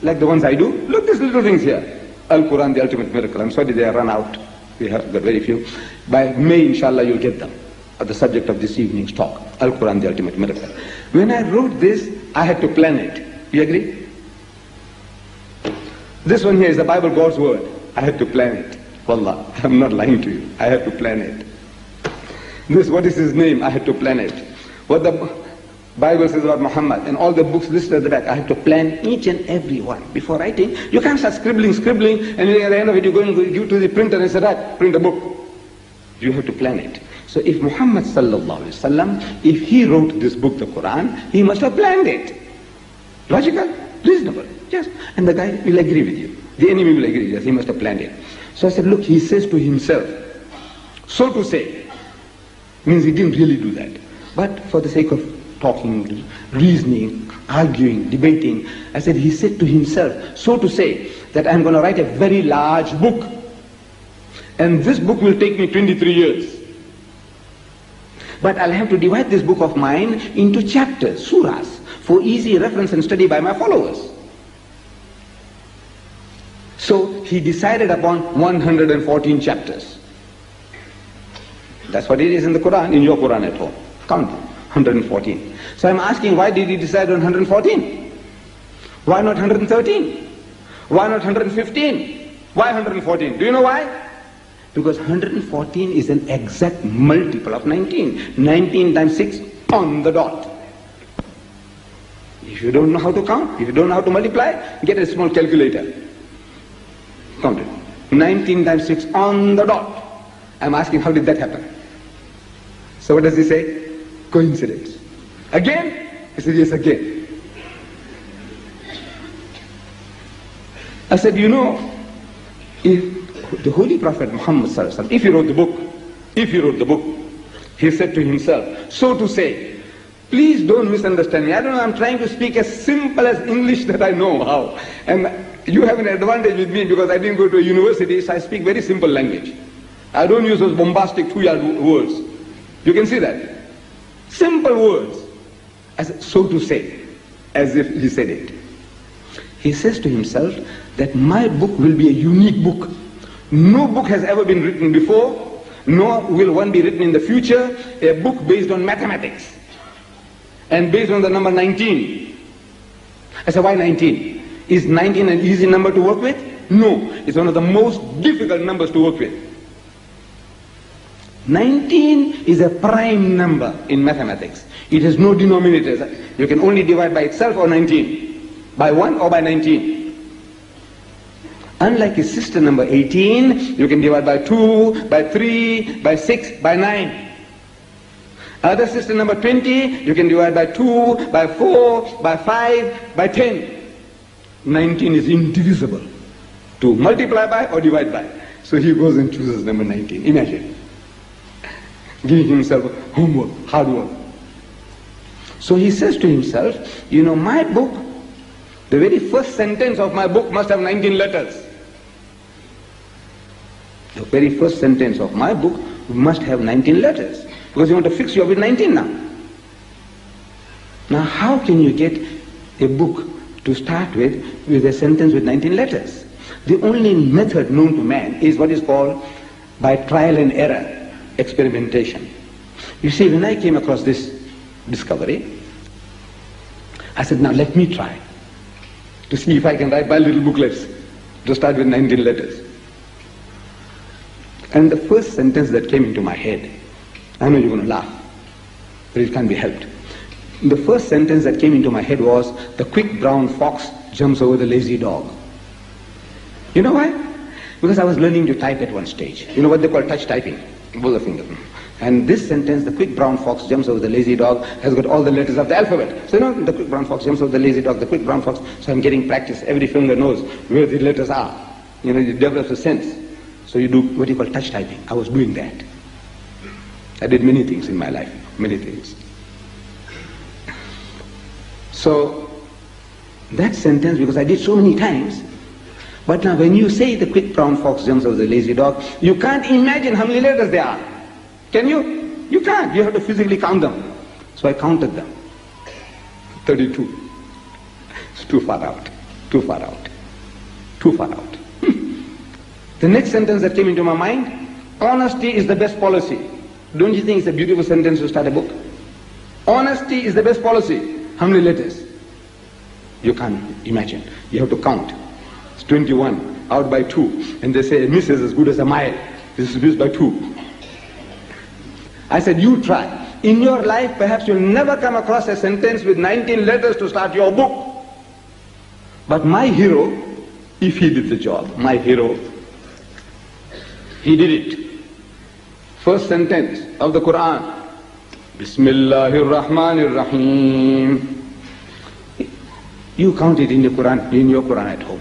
like the ones I do, look, these little things here. Al-Quran, the ultimate miracle. I'm sorry they are run out. We have got very few. By May, inshallah, you'll get them. The subject of this evening's talk. Al-Quran, the ultimate miracle. When I wrote this, I had to plan it. You agree? This one here is the Bible, God's word. I had to plan it. Wallah, I'm not lying to you. I had to plan it. This, what is his name? I had to plan it. What the Bible says about Muhammad and all the books listed at the back, I have to plan each and every one before writing. You can't start scribbling, and at the end of it you go and give to the printer and say, right, print a book. You have to plan it. So if Muhammad sallallahu alaihi wasallam, if he wrote this book, the Quran, he must have planned it. Logical, reasonable, yes. And the guy will agree with you. The enemy will agree, yes, he must have planned it. So I said, look, he says to himself, so to say, means he didn't really do that. But for the sake of talking, reasoning, arguing, debating, I said, he said to himself, so to say, that I'm going to write a very large book. And this book will take me 23 years. But I'll have to divide this book of mine into chapters, surahs, for easy reference and study by my followers. So he decided upon 114 chapters. That's what it is in the Quran, in your Quran at home. Count them, 114. So I'm asking, why did he decide on 114? Why not 113? Why not 115? Why 114? Do you know why? Because 114 is an exact multiple of 19. 19 times 6 on the dot. If you don't know how to count, if you don't know how to multiply, get a small calculator. Count it. 19 times 6 on the dot. I'm asking, how did that happen? So what does he say? Coincidence. Again? He said, yes, again. I said, you know, if the Holy Prophet Muhammad sallallahu alaihi wasallam, if he wrote the book, he said to himself, so to say, please don't misunderstand me. I don't know, I'm trying to speak as simple as English that I know how. And you have an advantage with me because I didn't go to a university, so I speak very simple language. I don't use those bombastic 2-yard words. You can see that. Simple words. As so to say, as if he said it. He says to himself that my book will be a unique book. No book has ever been written before, nor will one be written in the future, a book based on mathematics and based on the number 19. I said, why 19? Is 19 an easy number to work with? No, it's one of the most difficult numbers to work with. 19 is a prime number in mathematics. It has no denominators. You can only divide by itself or 19. By 1 or by 19. Unlike his sister number 18, you can divide by 2, by 3, by 6, by 9. Other sister number 20, you can divide by 2, by 4, by 5, by 10. 19 is indivisible. To multiply by or divide by. So he goes and chooses number 19. Imagine. Giving himself homework, hard work. So he says to himself, you know, my book, the very first sentence of my book must have 19 letters. The very first sentence of my book must have 19 letters. Because you want to fix you up with 19 now. Now how can you get a book to start with a sentence with 19 letters? The only method known to man is what is called by trial and error, experimentation. You see, when I came across this discovery, I said, now let me try to see if I can write my little booklets to start with 19 letters. And the first sentence that came into my head, I know you're going to laugh, but it can't be helped. The first sentence that came into my head was, the quick brown fox jumps over the lazy dog. You know why? Because I was learning to type at one stage. You know what they call touch typing? Both the fingers. And this sentence, the quick brown fox jumps over the lazy dog, has got all the letters of the alphabet. So you know, the quick brown fox jumps over the lazy dog, the quick brown fox. So I'm getting practice. Every finger knows where the letters are. You know, it develops a sense. So you do what you call touch typing. I was doing that. I did many things in my life, many things. So that sentence, because I did so many times, but now when you say the quick brown fox jumps over the lazy dog, you can't imagine how many letters there are. Can you? You can't. You have to physically count them. So I counted them. 32. It's too far out. Too far out. Too far out. The next sentence that came into my mind, honesty is the best policy. Don't you think it's a beautiful sentence to start a book? Honesty is the best policy. How many letters? You can't imagine. You have to count. It's 21, out by 2. And they say a miss is as good as a mile. This is missed by 2. I said, you try. In your life, perhaps you'll never come across a sentence with 19 letters to start your book. But my hero, if he did the job, my hero, he did it. First sentence of the Quran. Bismillahir Rahmanir Rahim. You count it in the Quran, in your Quran at home.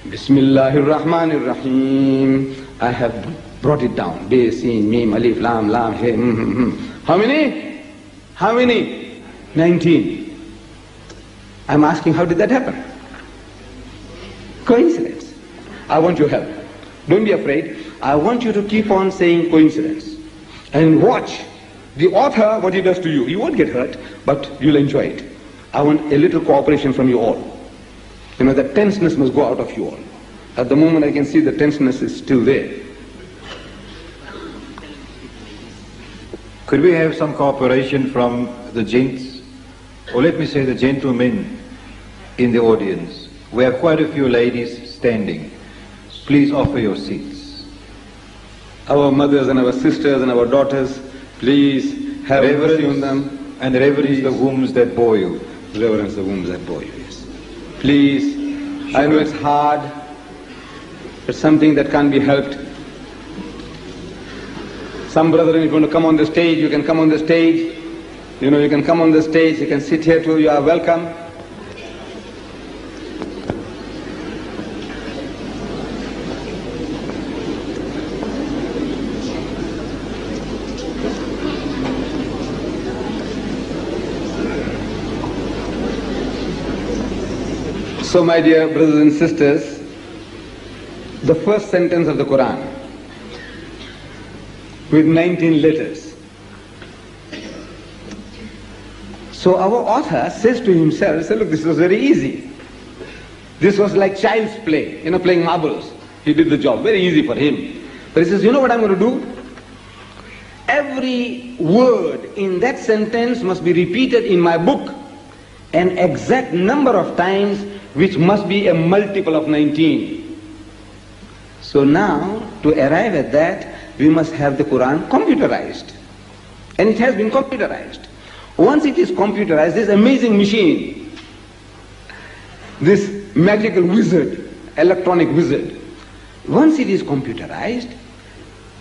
Bismillahir Rahmanir Rahim. I have brought it down. Be, Sin, Mim, Alif, Lam, Lam, He. How many? How many? 19. I'm asking, how did that happen? Coincidence. I want your help. Don't be afraid. I want you to keep on saying coincidence. And watch the author, what he does to you. You won't get hurt, but you'll enjoy it. I want a little cooperation from you all. You know, the tenseness must go out of you all. At the moment I can see the tenseness is still there. Could we have some cooperation from the gents, or let me say the gentlemen in the audience? We have quite a few ladies standing. Please offer your seats. Our mothers and our sisters and our daughters, please have mercy on them. And reverence the wombs that bore you. Reverence the wombs that bore you, yes. Please, I know it's hard. It's something that can't be helped. Some brethren, if you want to come on the stage, you can come on the stage. You know, you can come on the stage, you can sit here too, you are welcome. So my dear brothers and sisters, the first sentence of the Quran with 19 letters. So our author says to himself, say, look, this was very easy. This was like child's play, you know, playing marbles. He did the job, very easy for him. But he says, you know what I'm going to do? Every word in that sentence must be repeated in my book an exact number of times, which must be a multiple of 19. So now, to arrive at that, we must have the Quran computerized. And it has been computerized. Once it is computerized, this amazing machine, this magical wizard, electronic wizard. Once it is computerized,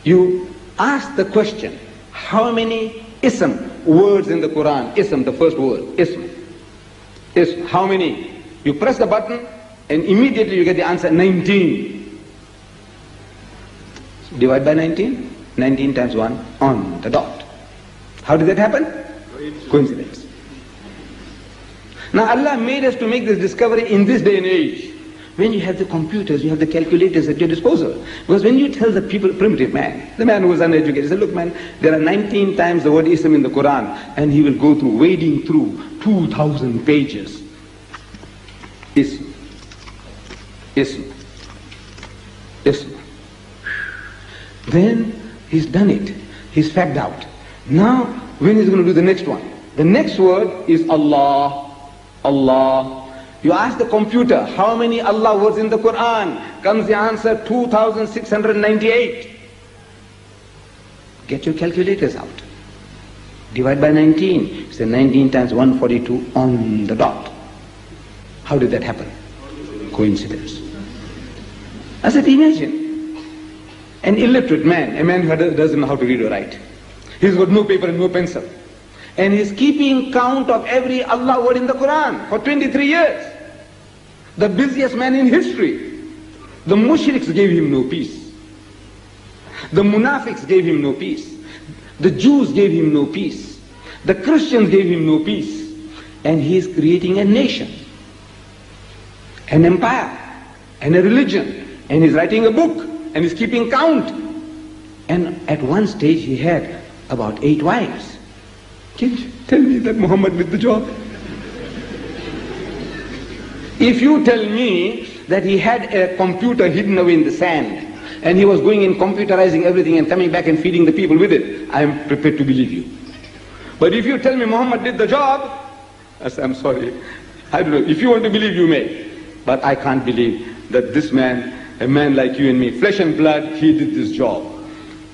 you ask the question, how many ism words in the Quran? Ism, the first word, ism. Ism, how many? You press the button and immediately you get the answer 19. Divide by 19. 19 times 1 on the dot. How did that happen? Coincidence. Now Allah made us to make this discovery in this day and age. When you have the computers, you have the calculators at your disposal. Because when you tell the people, primitive man, the man who was uneducated, he said, look man, there are 19 times the word ism in the Quran, and he will go through, wading through 2,000 pages. Ism. Ism. Ism. Then he's done it. He's fagged out. Now, when he's going to do the next one? The next word is Allah. Allah. You ask the computer, how many Allah words in the Quran? Comes the answer 2,698. Get your calculators out. Divide by 19. It's 19 times 142 on the dot. How did that happen? Coincidence. I said, imagine an illiterate man, a man who doesn't know how to read or write. He's got no paper and no pencil. And he's keeping count of every Allah word in the Quran for 23 years. The busiest man in history. The mushriks gave him no peace. The munafiqs gave him no peace. The Jews gave him no peace. The Christians gave him no peace. And he is creating a nation, an empire, and a religion. And he's writing a book, and he's keeping count. And at one stage he had about 8 wives. Can you tell me that Muhammad did the job? If you tell me that he had a computer hidden away in the sand, and he was going in computerizing everything and coming back and feeding the people with it, I am prepared to believe you. But if you tell me Muhammad did the job, I say, I'm sorry. I don't know. If you want to believe, you may. But I can't believe that this man, a man like you and me, flesh and blood, he did this job.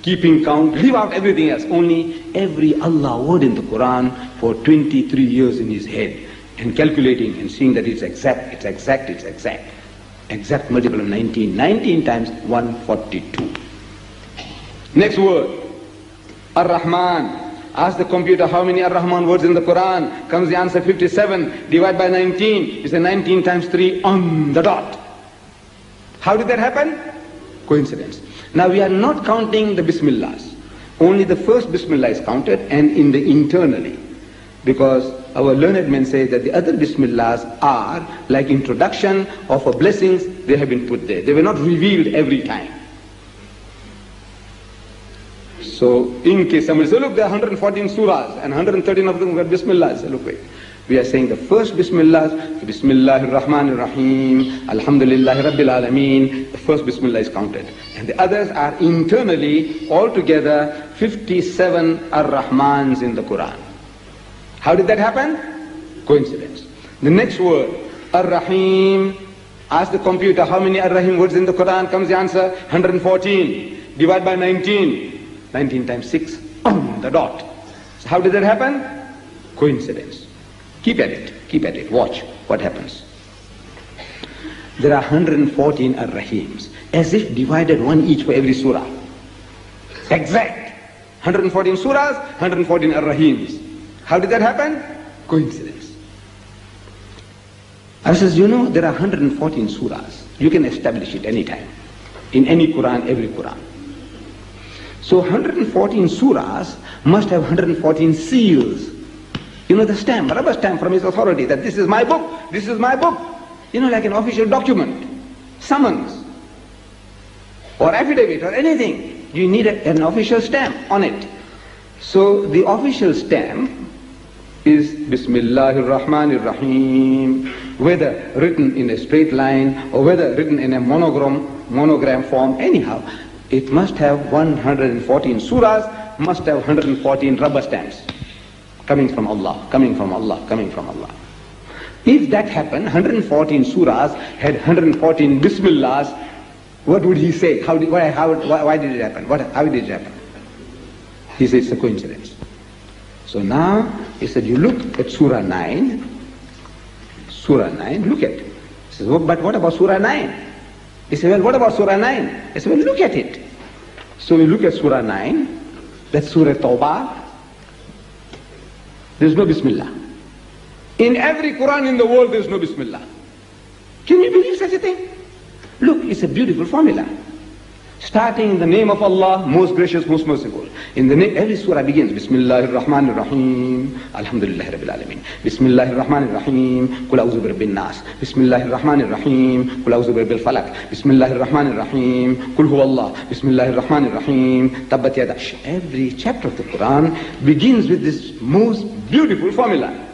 Keeping count, leave out everything else. Only every Allah word in the Quran for 23 years in his head. And calculating and seeing that it's exact, it's exact, it's exact. Exact multiple of 19. 19 times 142. Next word. Ar-Rahman. Ask the computer how many Ar-Rahman words in the Quran. Comes the answer 57. Divide by 19. It's a 19 times 3 on the dot. How did that happen? Coincidence. Now we are not counting the Bismillahs. Only the first Bismillah is counted, and in the internally. Because our learned men say that the other Bismillahs are like introduction of a blessings, they have been put there. They were not revealed every time. So in case somebody says, look, there are 114 surahs and 113 of them got Bismillah. Say, look, wait. We are saying the first Bismillah, Bismillahir Rahmanir Rahim, Alhamdulillahi Rabbil Alameen, the first Bismillah is counted. And the others are internally, altogether, 57 Ar-Rahmans in the Quran. How did that happen? Coincidence. The next word, Ar-Rahim. Ask the computer how many Ar-Rahim words in the Quran. Comes the answer, 114. Divide by 19. 19 times 6 on the dot. So how did that happen? Coincidence. Keep at it. Keep at it. Watch what happens. There are 114 Ar-Rahims, as if divided one each for every surah. Exact. 114 surahs, 114 Ar-Rahims. How did that happen? Coincidence. I says, you know, there are 114 surahs. You can establish it anytime. In any Quran, every Quran. So 114 surahs must have 114 seals. You know, the stamp, rubber stamp from his authority, that this is my book, this is my book. You know, like an official document, summons, or affidavit, or anything. You need an official stamp on it. So the official stamp is Bismillahir Rahmanir Rahim, whether written in a straight line or whether written in a monogram form, anyhow. It must have 114 surahs, must have 114 rubber stamps. Coming from Allah, coming from Allah, coming from Allah. If that happened, 114 surahs had 114 Bismillahs, what would he say? Why did it happen? How did it happen? He says it's a coincidence. So now, he said, you look at Surah 9, look at it. He says, well, but what about Surah 9? He said, well, what about Surah 9? I said, well, look at it. So we look at Surah 9, that's Surah Tawbah. There's no Bismillah. In every Quran in the world, there's no Bismillah. Can you believe such a thing? Look, it's a beautiful formula. Starting in the name of Allah, most gracious, most merciful. In the name, every surah begins, Bismillahir Rahmanir Rahim, Alhamdulillahi Rabbil Alameen. Bismillahir Rahmanir Rahim, Qul a'udhu bi Rabbin Nas. Bismillahir Rahmanir Rahim, Qul a'udhu bi Rabbil Falaq. Bismillahir Rahmanir Rahim, Qul huwa Allah. Bismillahir Rahmanir Rahim, Tabbat Yada. Every chapter of the Quran begins with this most beautiful formula.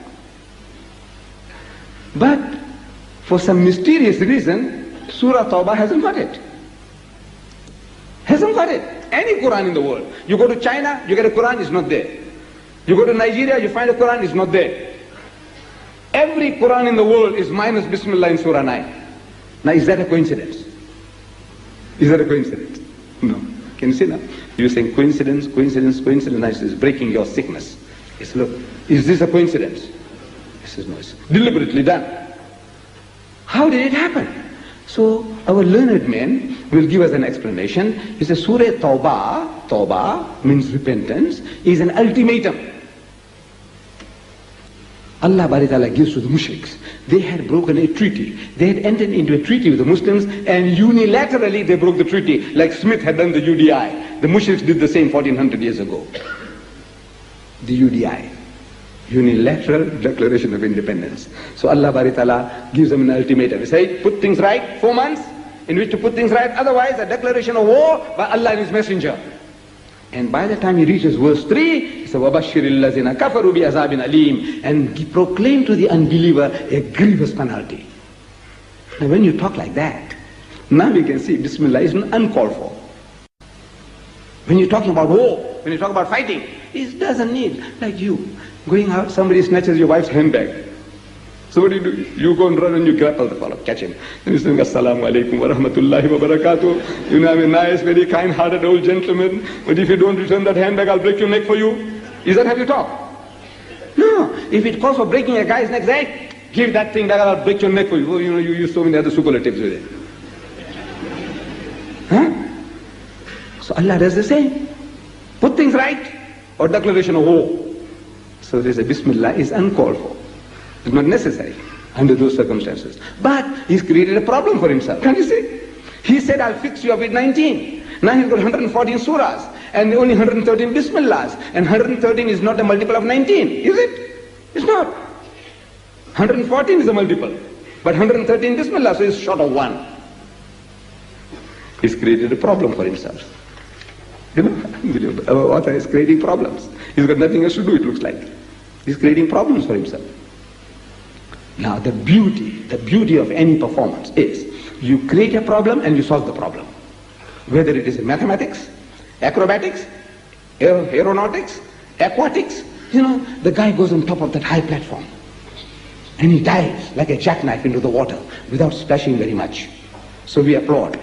But for some mysterious reason, Surah Tawbah hasn't got it. Hasn't got it. Any Quran in the world. You go to China, you get a Quran, it's not there. You go to Nigeria, you find a Quran, it's not there. Every Quran in the world is minus Bismillah in Surah 9. Now is that a coincidence? Is that a coincidence? No. Can you see now? You're saying coincidence, coincidence, coincidence. It's breaking your sickness. Yes, look, is this a coincidence? He says, no, it's deliberately done. How did it happen? So our learned men will give us an explanation. He says Surah Tawbah, Tawbah means repentance, is an ultimatum. Allah Bari Ta'ala gives to the mushriks. They had broken a treaty. They had entered into a treaty with the Muslims and unilaterally they broke the treaty, like Smith had done the UDI. The mushriks did the same 1400 years ago. The UDI. Unilateral Declaration of Independence. So Allah Bari Ta'ala gives them an ultimatum. He says, put things right, 4 months in which to put things right, otherwise a declaration of war by Allah and His Messenger. And by the time he reaches verse 3, he says, وَبَشِّرِ الَّذِينَ كَفَرُوا بِعَذَابٍ أَلِيمٍ, and he proclaimed to the unbeliever a grievous penalty. Now when you talk like that, now we can see Bismillah is uncalled for. When you're talking about war, when you talk about fighting, it doesn't need, like you. Going out, somebody snatches your wife's handbag. So what do? You go and run and you grapple the fellow, catch him. And you say, Assalamu alaikum wa rahmatullahi wa barakatuh. You know, I'm a nice, very kind-hearted old gentleman, but if you don't return that handbag, I'll break your neck for you. Is that how you talk? No. If it calls for breaking a guy's neck, say, give that thing back, I'll break your neck for you. Oh, you know, you use so many other superlatives with it. Huh? So Allah does the same. Put things right, or declaration of war. So there's a Bismillah is uncalled for. It's not necessary under those circumstances. But he's created a problem for himself. Can't you see? He said, I'll fix you up with 19. Now he's got 114 surahs and only 113 Bismillahs. And 113 is not a multiple of 19, is it? It's not. 114 is a multiple. But 113 Bismillah, so he's short of 1. He's created a problem for himself. You know, our author is creating problems. He's got nothing else to do, it looks like. He's creating problems for himself. Now the beauty of any performance is, you create a problem and you solve the problem. Whether it is in mathematics, acrobatics, aeronautics, aquatics, you know, the guy goes on top of that high platform and he dives like a jackknife into the water without splashing very much. So we applaud.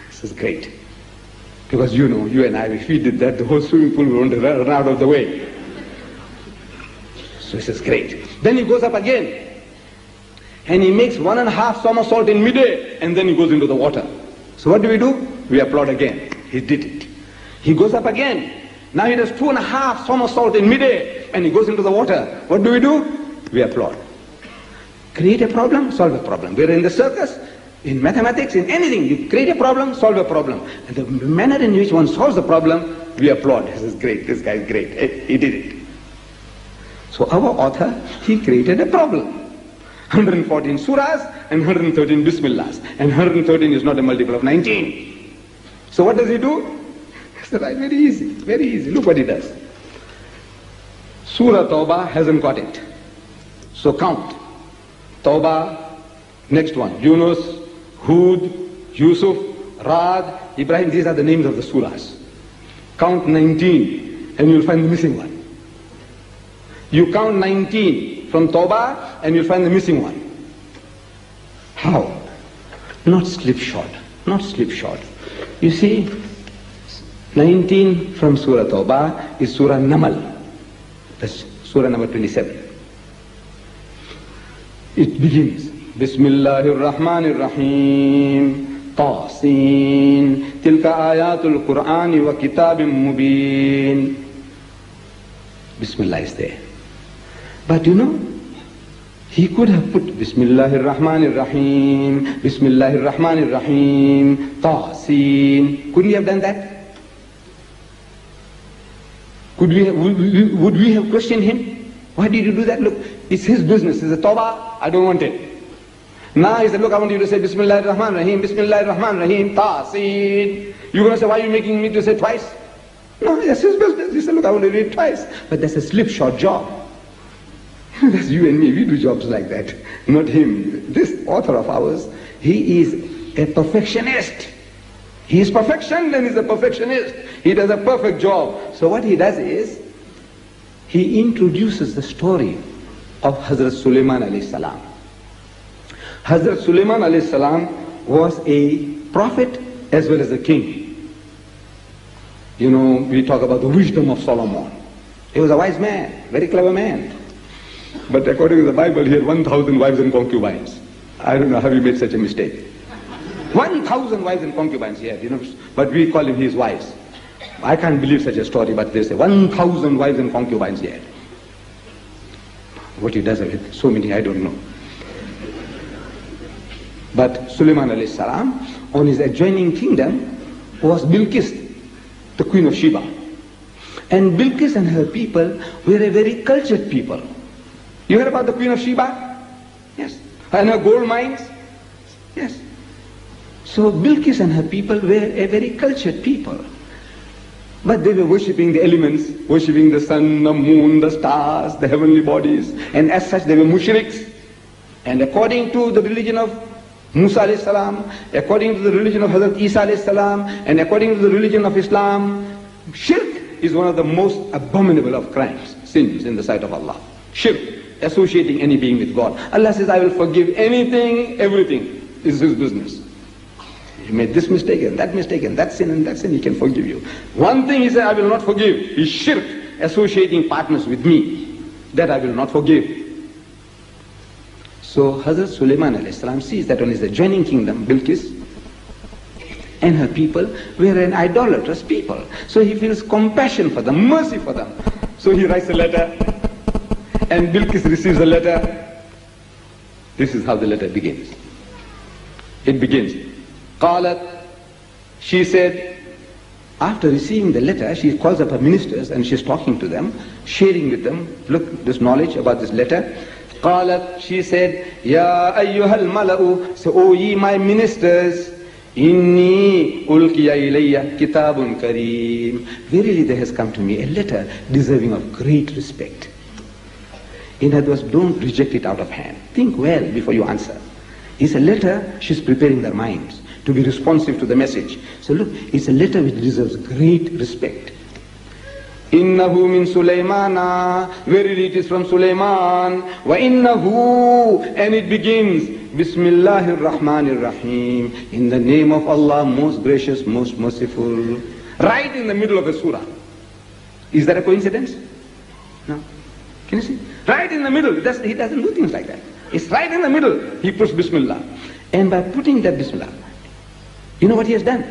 This is great. Because you know, you and I, if we did that, the whole swimming pool would run out of the way. So this is great. Then he goes up again. And he makes 1.5 somersault in midair, and then he goes into the water. So what do? We applaud again. He did it. He goes up again. Now he does 2.5 somersault in midair, and he goes into the water. What do? We applaud. Create a problem, solve a problem. We're in the circus, in mathematics, in anything. You create a problem, solve a problem. And the manner in which one solves the problem, we applaud. This is great. This guy is great. He did it. So our author, he created a problem. 114 surahs and 113 bismillahs. And 113 is not a multiple of 19. So what does he do? He said, right, very easy, very easy. Look what he does. Surah Tawbah hasn't got it. So count. Tawbah, next one. Yunus, Hud, Yusuf, Rad, Ibrahim. These are the names of the surahs. Count 19 and you'll find the missing one. You count 19 from Tawbah and you'll find the missing one. How? Not slipshod. Not slipshod. You see, 19 from Surah Tawbah is Surah Namal. That's Surah number 27. It begins, Bismillahir Rahmanir Rahim. Tasin. Tilka ayatul Qur'ani wa kitabim mubin. Bismillah is there. But you know, he could have put Bismillahir Rahmanir Rahim, Bismillahir Rahmanir Rahim, Tasin. Couldn't he have done that? Would we have questioned him? Why did you do that? Look, it's his business. He said, Tawbah, I don't want it. Now he said, look, I want you to say Bismillahir Rahmanir Rahim, Bismillahir Rahmanir Rahim, Tasin. You're going to say, why are you making me to say twice? No, that's his business. He said, look, I want to read twice. But that's a slipshod job. That's you and me. We do jobs like that. Not him. This author of ours, he is a perfectionist. He is perfection, then he's a perfectionist. He does a perfect job. So what he does is, he introduces the story of Hazrat Sulaiman alayhi salam. Hazrat Sulaiman alayhi salam was a prophet as well as a king. You know, we talk about the wisdom of Solomon. He was a wise man, very clever man. But according to the Bible, he had 1,000 wives and concubines. I don't know how he made such a mistake. 1,000 wives and concubines he had, you know, but we call him his wives. I can't believe such a story, but they say 1,000 wives and concubines he had. What he does with so many, I don't know. But Sulaiman alayhi salam, on his adjoining kingdom, was Bilqis, the queen of Sheba. And Bilqis and her people were a very cultured people. You heard about the queen of Sheba? Yes. And her gold mines? Yes. So Bilqis and her people were a very cultured people. But they were worshipping the elements, worshipping the sun, the moon, the stars, the heavenly bodies. And as such they were mushriks. And according to the religion of Musa alayhi salam, according to the religion of Hazrat Isa alayhi salam, and according to the religion of Islam, shirk is one of the most abominable of crimes, sins in the sight of Allah. Shirk, associating any being with God. Allah says, I will forgive anything, everything. Is his business. You made this mistake and that sin, he can forgive you. One thing he said, I will not forgive, is shirk, associating partners with me. That I will not forgive. So Hazrat Sulaiman alayhi salam sees that on his adjoining kingdom, Bilqis and her people were an idolatrous people. So he feels compassion for them, mercy for them. So he writes a letter, and Bilqis receives a letter. This is how the letter begins. It begins, Qalat, she said, after receiving the letter, she calls up her ministers and she's talking to them, sharing with them, look, this knowledge about this letter. Qalat, she said, Ya ayyuhal mala'u, so O ye my ministers, inni ulqiya ilayya kitabun kareem. Verily there has come to me a letter deserving of great respect. In other words, don't reject it out of hand. Think well before you answer. It's a letter, she's preparing their minds to be responsive to the message. So look, it's a letter which deserves great respect. Innahu min Sulaymana, verily it is from Sulaiman. Wa innahu, and it begins, Bismillahir Rahmanir Rahim, in the name of Allah, most gracious, most merciful. Right in the middle of a surah. Is that a coincidence? No. Can you see? Right in the middle. He doesn't do things like that. It's right in the middle. He puts Bismillah. And by putting that Bismillah, you know what he has done?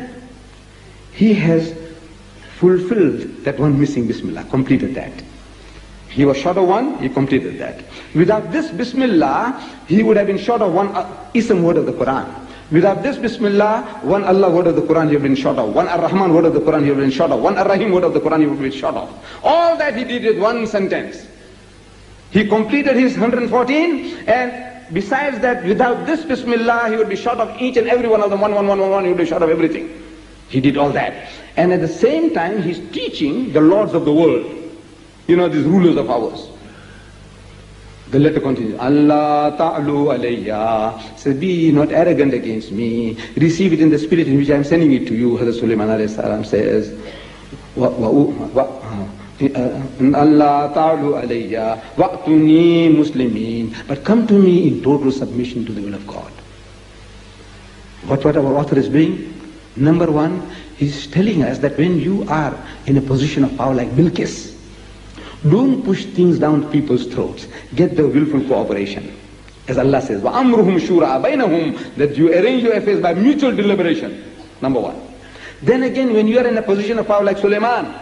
He has fulfilled that one missing Bismillah, completed that. He was short of one, he completed that. Without this Bismillah, he would have been short of one Ism word of the Quran. Without this Bismillah, one Allah word of the Quran he would have been short of. One Ar-Rahman word of the Quran he would have been short of. One Ar-Rahim word of the Quran he would have been short of. All that he did with one sentence. He completed his 114, and besides that, without this Bismillah, he would be short of each and every one of them. One, he would be short of everything. He did all that. And at the same time, he's teaching the lords of the world. You know, these rulers of ours. The letter continues, Allah ta'lu alayya, says, be not arrogant against me. Receive it in the spirit in which I am sending it to you. Hazrat Sulaiman alayhi salam says, Allah ta'lu alayya, wa'tuni muslimin. But come to me in total submission to the will of God. What our author is doing? Number one, he's telling us that when you are in a position of power like Bilqis, don't push things down people's throats. Get the willful cooperation. As Allah says, وَأَمْرُهُمْ شُورَى بَيْنَهُمْ, that you arrange your affairs by mutual deliberation. Number one. Then again, when you are in a position of power like Suleiman,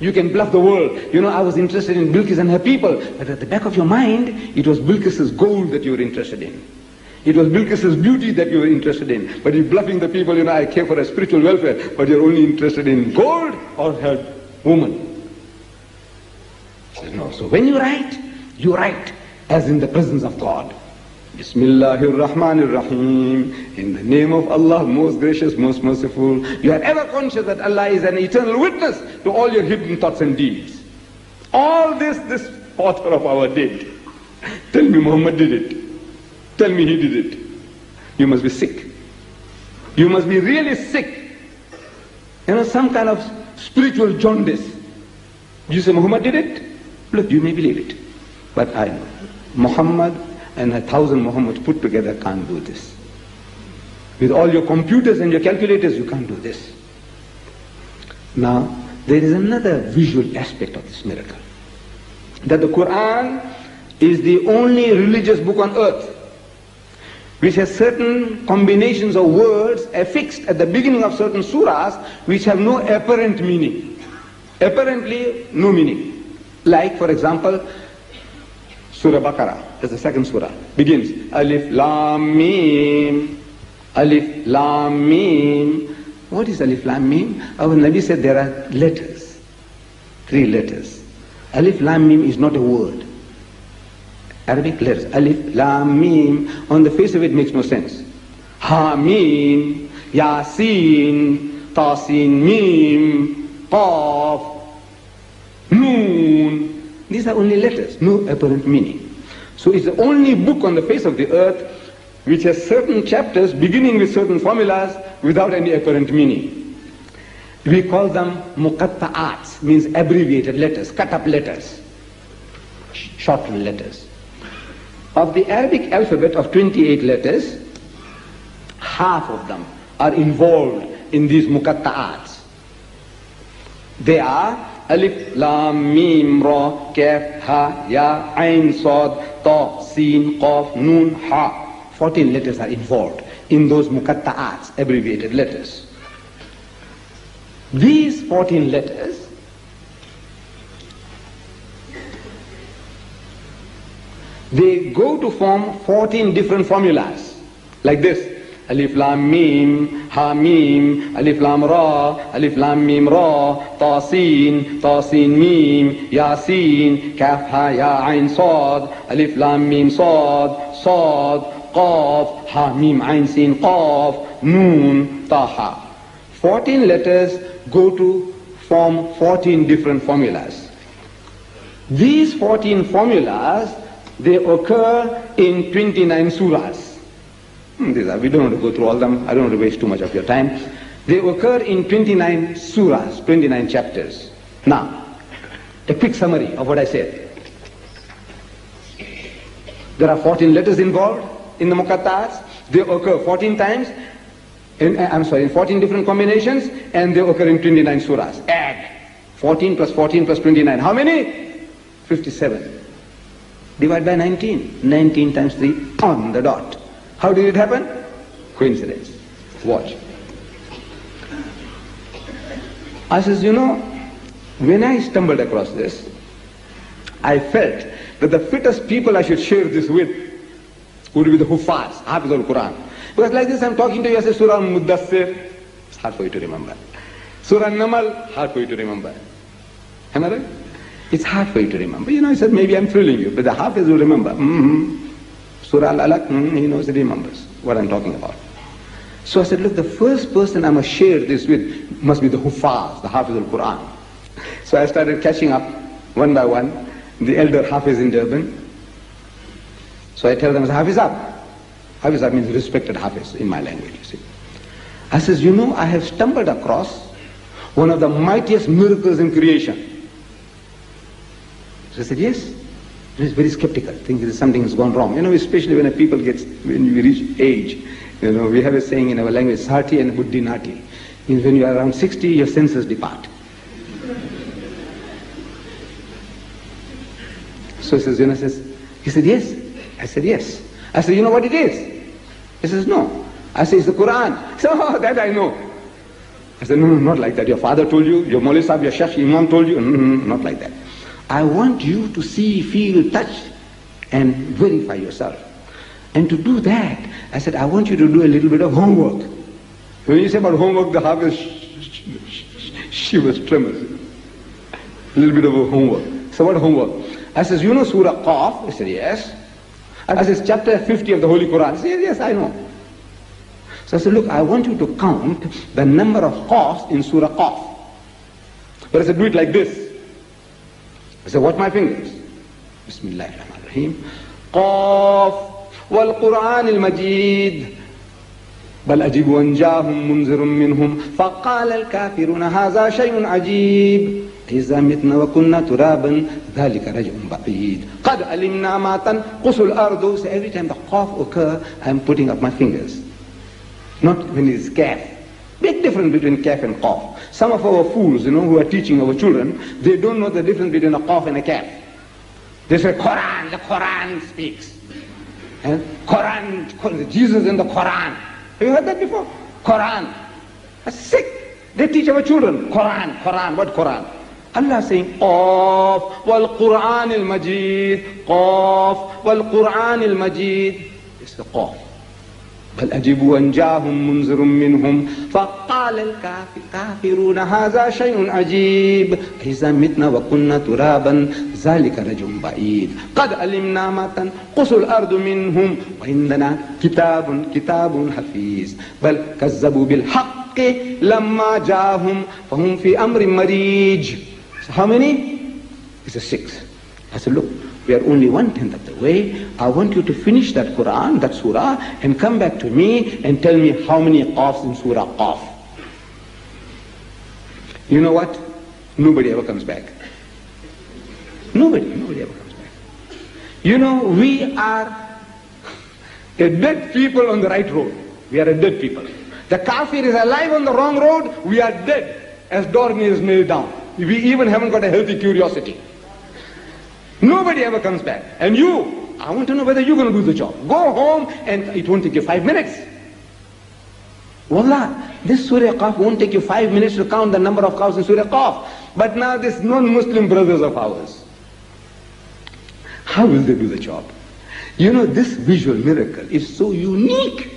you can bluff the world. You know, I was interested in Bilqis and her people, but at the back of your mind, it was Bilqis's gold that you were interested in. It was Bilqis's beauty that you were interested in. But you're bluffing the people, you know, I care for a spiritual welfare, but you're only interested in gold or her woman. No, so when you write as in the presence of God. Bismillahir Rahmanir Rahim. In the name of Allah, most gracious, most merciful. You are ever conscious that Allah is an eternal witness to all your hidden thoughts and deeds. All this author of our did. Tell me Muhammad did it. Tell me he did it. You must be sick. You must be really sick. You know, some kind of spiritual jaundice. You say Muhammad did it? Look, you may believe it. But I know. Muhammad and 1,000 Muhammads put together can't do this. With all your computers and your calculators, you can't do this. Now, there is another visual aspect of this miracle. That the Quran is the only religious book on earth which has certain combinations of words affixed at the beginning of certain surahs which have no apparent meaning. Apparently, no meaning. Like, for example, Surah Baqarah, that's the second surah, begins, Alif Lam Mim, Alif Lam Mim. What is Alif Lam Mim? Our Nabi said there are letters, 3 letters. Alif Lam Mim is not a word. Arabic letters, Alif Lam Mim, on the face of it makes no sense. Ha Mim, Yasin, Tasin Mim, Qaf, Noon. These are only letters, no apparent meaning. So it's the only book on the face of the earth which has certain chapters beginning with certain formulas without any apparent meaning. We call them muqatta'at, means abbreviated letters, cut up letters, shortened letters. Of the Arabic alphabet of 28 letters, half of them are involved in these muqatta'at. They are Alif, Lam, Mim, Ra, Kaf, Ha, Ya, Ain, Sad, Ta, Sin, Qaf, Nun, Ha. 14 letters are involved in those muqatta'ats, abbreviated letters. These 14 letters they go to form 14 different formulas, like this. Alif Lam Mim, Ha Mim, Alif Lam Ra, Alif Lam Mim Ra, Ta Sin Mim, Yasin, Kaf Ha Ya Ain Sad, Alif Lam Mim Sad, Sad, Qaf, Ha Mim Ain Sin Qaf, Noon, Taha. 14 letters go to form 14 different formulas. These 14 formulas, they occur in 29 surahs. We don't want to go through all of them. I don't want to waste too much of your time. They occur in 29 surahs, 29 chapters. Now, a quick summary of what I said. There are 14 letters involved in the muqatta'ats. They occur 14 times, in 14 different combinations, and they occur in 29 surahs. Add 14 plus 14 plus 29. How many? 57. Divide by 19. 19 times 3 on the dot. How did it happen? Coincidence. Watch. I says, you know, when I stumbled across this, I felt that the fittest people I should share this with would be the Huffaz, Hafiz al-Quran. Because like this I'm talking to you, I say Surah al-Muddassir, it's hard for you to remember. Surah al-Namal, hard for you to remember. Am I right? It's hard for you to remember. You know, I said, maybe I'm thrilling you, but the Hafiz will remember. Surah Al-Alaq, he knows, he remembers what I'm talking about. So I said, look, the first person I must share this with must be the Huffaz, the Hafiz al-Quran. So I started catching up, one by one, the elder Hafiz in Durban. So I tell them, Hafizab. Hafizab means respected Hafiz in my language, you see. I says, you know, I have stumbled across one of the mightiest miracles in creation. So I said, yes. He was very skeptical, thinking something has gone wrong. You know, especially when when we reach age, you know, we have a saying in our language, Sati and Buddhi Nati. Means when you are around 60, your senses depart. So he says, he said, yes. I said, yes. I said, you know what it is? He says, no. I said, it's the Quran. So, oh, that I know. I said, no, not like that. Your father told you, your Maulvi Sahib, your Sheikh, Imam told you. Not like that. I want you to see, feel, touch, and verify yourself. And to do that, I said, I want you to do a little bit of homework. When you say about homework, the Hafiz, she was tremors. A little bit of a homework. So what homework? I says, you know Surah Qaf? He said, yes. I says, chapter 50 of the Holy Quran. He said, yes, I know. So I said, look, I want you to count the number of Qafs in Surah Qaf. But I said, do it like this. I said, what my fingers? Bismillahirrahmanirrahim. Qaf wal Quran al-Majid. بل أجيبوا أن جاءهم منذر منهم فقال الكافرون هذا شيء عجيب إذا متنا وكنا ترابا ذلك رجع بعيد قد علمنا ما تنقص الأرض. So every time the Qaf occurs, I'm putting up my fingers. Not when it's Kaf. Big difference between Kaf and Qaf. Some of our fools, who are teaching our children, they don't know the difference between a Qaf and a Kaf. They say, Quran, the Quran speaks. And Quran, Jesus in the Quran. Have you heard that before? Quran. That's sick. They teach our children, Quran. What Quran? Allah saying, Qaf wal Quran al-Majid. Qaf wal Quran al-Majid. It's the Qaf. بل أجيبوا أن جاءهم منذر منهم فقال الكافرون هذا شيء عجيب إذا متنا وكنا ترابا ذلك رجع بعيد قد علمنا ما تنقص الأرض منهم وعندنا كتاب حفيظ بل كذبوا بالحق لما جاءهم فهم في أمر مريج. So how many? It's a 6. I said, look, we are only 1/10 of the way. I want you to finish that Quran, that surah, and come back to me and tell me how many qafs in Surah Qaf. You know what? Nobody ever comes back. Nobody ever comes back. We are a dead people on the right road. We are a dead people. The kafir is alive on the wrong road. We are dead as doornails nailed down. We even haven't got a healthy curiosity. Nobody ever comes back. And I want to know whether you're going to do the job. Go home and it won't take you 5 minutes. Wallah, this Surah Qaf won't take you 5 minutes to count the number of cows in Surah Qaf. But now these non-Muslim brothers of ours, how will they do the job? This visual miracle is so unique.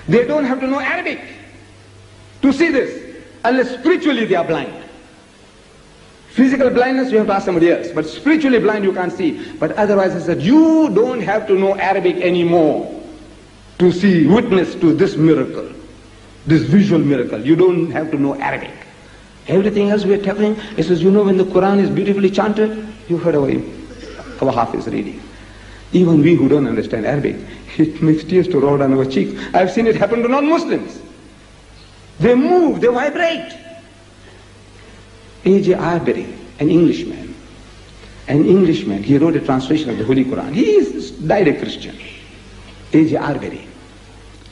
They don't have to know Arabic to see this, unless spiritually they are blind. Physical blindness, you have to ask somebody else. But spiritually blind, you can't see. But otherwise, I said, you don't have to know Arabic anymore to witness to this miracle, this visual miracle. You don't have to know Arabic. Everything else we are telling, it says, when the Quran is beautifully chanted, you heard our Hafiz reading. Even we who don't understand Arabic, it makes tears to roll down our cheeks. I've seen it happen to non-Muslims. They move, they vibrate. A.J. Arbery, an Englishman, he wrote a translation of the Holy Quran. He died a Christian. A.J. Arbery.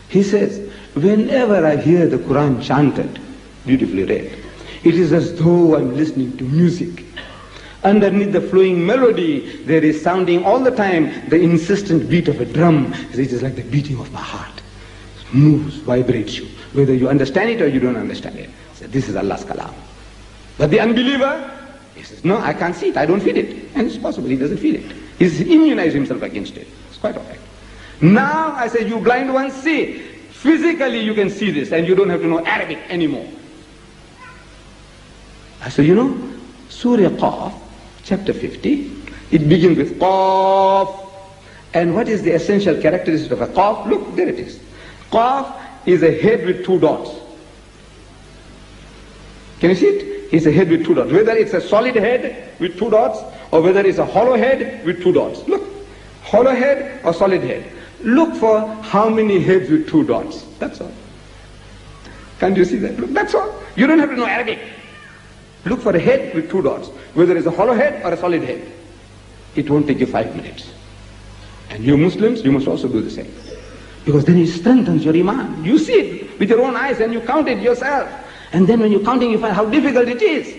He says, whenever I hear the Quran chanted, beautifully read, it is as though I'm listening to music. Underneath the flowing melody, there is sounding all the time the insistent beat of a drum. It is like the beating of my heart. It moves, vibrates you, whether you understand it or you don't understand it. So this is Allah's kalam. But the unbeliever, he says, no, I can't see it, I don't feel it. And it's possible he doesn't feel it. He's immunized himself against it. It's quite all right. Now, I say, you blind ones, see. Physically you can see this, and you don't have to know Arabic anymore. I say, Surah Qaf, chapter 50, it begins with Qaf. And what is the essential characteristic of a Qaf? Look, there it is. Qaf is a head with 2 dots. Can you see it? It's a head with 2 dots. Whether it's a solid head with 2 dots or whether it's a hollow head with 2 dots. Look, hollow head or solid head. Look for how many heads with 2 dots. That's all. Can't you see that? Look, that's all. You don't have to know Arabic. Look for a head with 2 dots. Whether it's a hollow head or a solid head. It won't take you 5 minutes. And you Muslims, you must also do the same. Because then it strengthens your iman. You see it with your own eyes and you count it yourself. And then when you're counting, you find how difficult it is.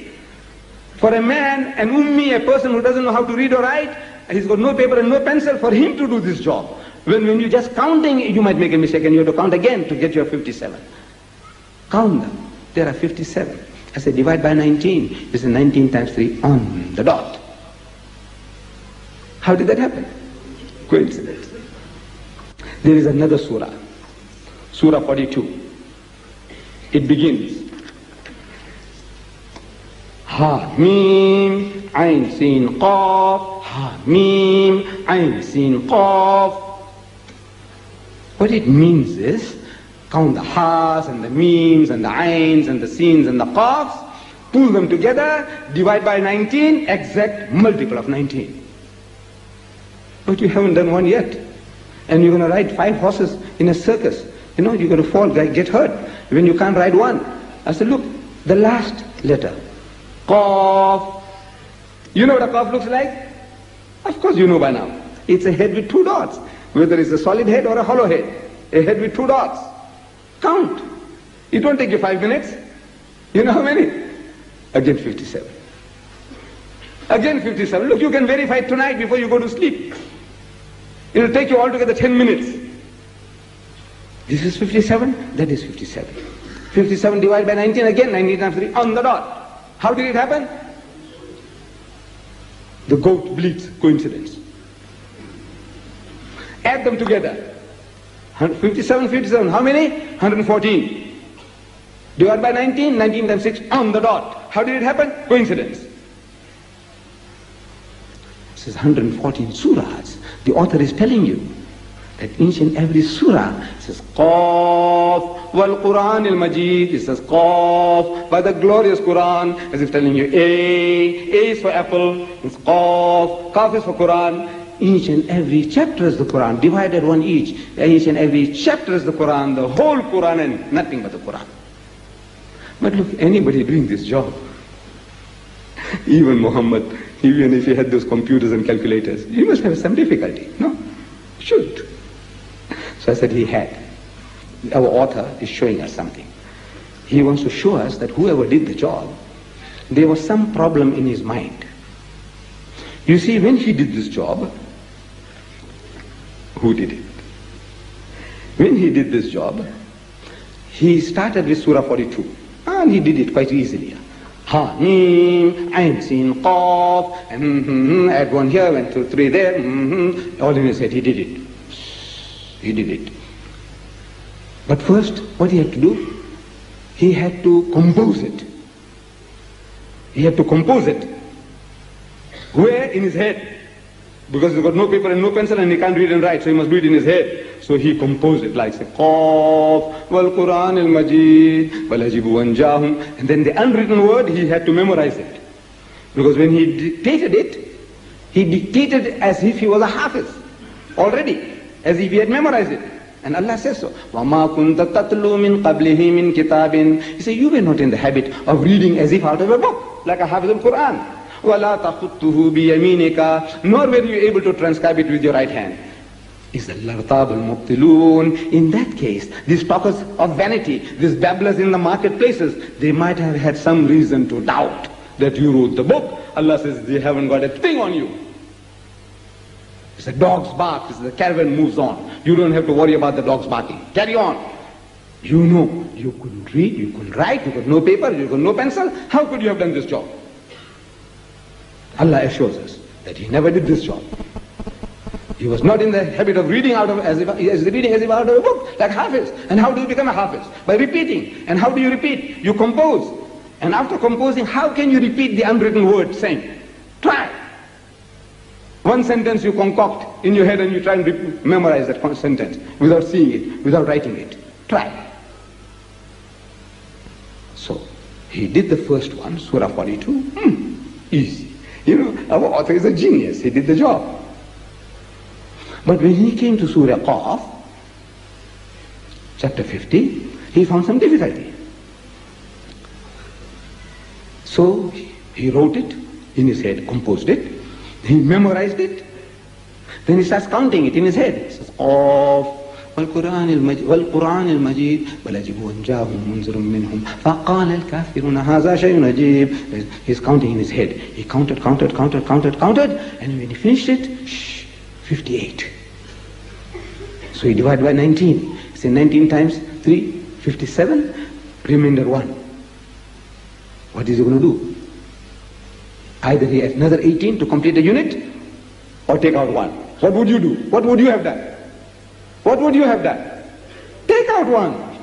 For a man, an ummi, a person who doesn't know how to read or write, he's got no paper and no pencil, for him to do this job. When you're just counting, you might make a mistake and you have to count again to get your 57. Count them. There are 57. I said divide by 19. This is 19 times 3 on the dot. How did that happen? Coincidence. There is another surah. Surah 42. It begins. Ha, Mim, Ain, Sin, Qaf. Ha, Mim, Ain, Sin, Qaf. What it means is, count the Ha's and the Meems and the Ains and the Sins and the Qafs, pull them together, divide by 19, exact multiple of 19. But you haven't done one yet. And you're going to ride 5 horses in a circus. You know, you're going to fall, get hurt when you can't ride one. I said, look, the last letter, Qaf. You know what a Qaf looks like? Of course you know by now. It's a head with 2 dots. Whether it's a solid head or a hollow head. A head with 2 dots. Count. It won't take you 5 minutes. You know how many? Again 57. Again 57. Look, you can verify it tonight before you go to sleep. It will take you altogether 10 minutes. This is 57, that is 57. 57 divided by 19, again 19 times 3, on the dot. How did it happen? The goat bleats, coincidence. Add them together. 57, 57, how many? 114. Divided by 19, 19 times 6, on the dot. How did it happen? Coincidence. This is 114 surahs. The author is telling you that each and every surah says Qaf wal Quran al Majid. It says Qaf by the glorious Quran, as if telling you A is for apple, it's Qaf, Qaf is for Quran. Each and every chapter is the Quran, divided one each. Each and every chapter is the Quran, the whole Quran and nothing but the Quran. But look, anybody doing this job, even Muhammad, even if he had those computers and calculators, he must have some difficulty, no? Should. So I said he had. Our author is showing us something. He wants to show us that whoever did the job, there was some problem in his mind. You see, when he did this job, who did it? When he did this job, he started with Surah 42, and he did it quite easily. Ha, Mim, Ain, Sin, Qaf, and add 1 here, 1, 2, 3 there, all in his head, he did it. He did it. But first, what he had to do? He had to compose it. He had to compose it. Where? In his head. Because he's got no paper and no pencil and he can't read and write, so he must do it in his head. So he composed it like, say, Qaf wal Quran al Majid wal ajibu anjahum. And then the unwritten word, he had to memorize it. Because when he dictated it, he dictated as if he was a hafiz already, as if he had memorized it. And Allah says so. وَمَا كُنْتَ تَتْلُو مِنْ قَبْلِهِ مِنْ كِتَابٍ. He said, you were not in the habit of reading as if out of a book, like a hafiz al-Quran. وَلَا تَخُطُّهُ بِيَمِينِكَ. Nor were you able to transcribe it with your right hand. Is the lartab al-mubtilun. In that case, these talkers of vanity, these babblers in the marketplaces, they might have had some reason to doubt that you wrote the book. Allah says, they haven't got a thing on you. It's a dog's bark, the caravan moves on. You don't have to worry about the dog's barking. Carry on. You know, you couldn't read, you couldn't write, you got no paper, you got no pencil. How could you have done this job? Allah assures us that he never did this job. He was not in the habit of reading out of as if out of a book, like Hafiz. And how do you become a Hafiz? By repeating. And how do you repeat? You compose. And after composing, how can you repeat the unwritten word saying? Try. One sentence you concoct in your head and you try and memorize that sentence without seeing it, without writing it. Try. So, he did the first one, Surah 42. Easy. You know, our author is a genius. He did the job. But when he came to Surah Qaf, chapter 50, he found some difficulty. So, he wrote it in his head, composed it. He memorized it. Then he starts counting it in his head. He says, Qaf wal-Quran al-Majid wal-ajibu anjahum munzirun minhum faqala al-kafiruna hadha shay'un ajib. He's counting in his head. He counted, and when he finished it, 58. So you divide by 19. Say 19 times 3, 57, remainder 1. What is he going to do? Either he adds another 18 to complete the unit, or take out 1. What would you do? What would you have done? What would you have done? Take out 1.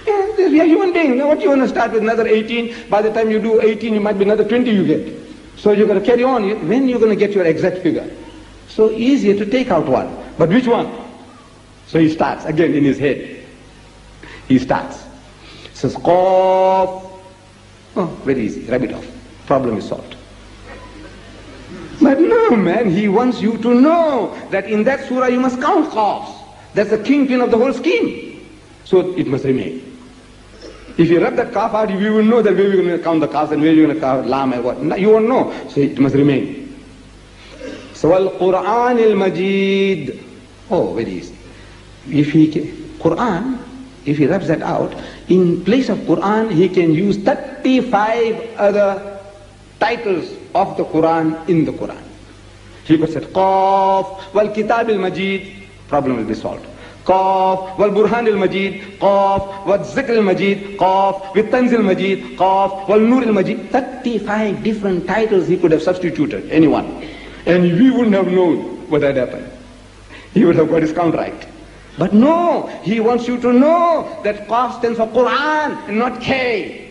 Yeah, we are human beings. Now what you want to start with another 18? By the time you do 18, it might be another 20 you get. So you're going to carry on. When you're going to get your exact figure? So easier to take out 1. But which one? So he starts again in his head. He starts. Says Qaf. Oh, very easy. Rub it off. Problem is solved. But no, man, he wants you to know that in that surah you must count Qafs. That's the kingpin of the whole scheme. So it must remain. If you rub that Qaf out, you will know that where you're going to count the Qafs and where you're going to count Lam and what. No, you won't know. So it must remain. So Al-Quran al-Majid. Oh, very easy. If he rubs that out, in place of Quran, he can use 35 other titles of the Quran in the Quran. He could say Qaf wal Kitab al-Majid, problem will be solved. Qaf wal Burhan al-Majid, Qaf wal Zikr al-Majid, Qaf with Tanz al-Majid, Qaf wal Nur al-Majid. 35 different titles he could have substituted, anyone. And we wouldn't have known what had happened. He would have got his count right. But no, he wants you to know that Qaf stands for Quran and not K.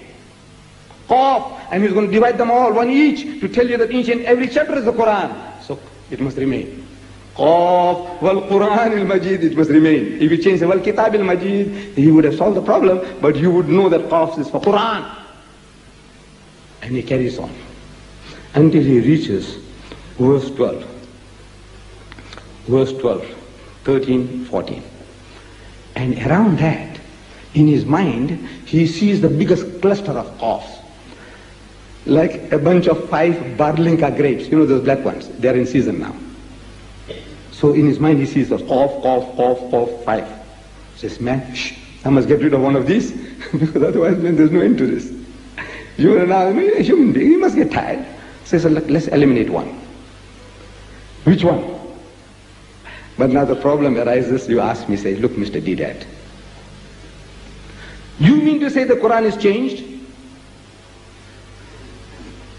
Qaf, and he's going to divide them all, one each, to tell you that each and every chapter is the Quran. So it must remain. Qaf wal Quran al-Majid, it must remain. If you change the wal Kitab al-Majid, he would have solved the problem, but you would know that Qaf is for Quran. And he carries on until he reaches verse 12. Verse 12, 13, 14. And around that, in his mind, he sees the biggest cluster of Qafs. Like a bunch of 5 Barlinka grapes. You know those black ones? They're in season now. So in his mind he sees those Qaf, Qaf, Qaf, Qaf, 5. He says, man, shh, I must get rid of one of these, because otherwise man, there's no end to this. You are now a human being, you must get tired. So let's eliminate one. Which one? But now the problem arises, you ask me, say, look, Mr. Deedat, you mean to say the Quran is changed?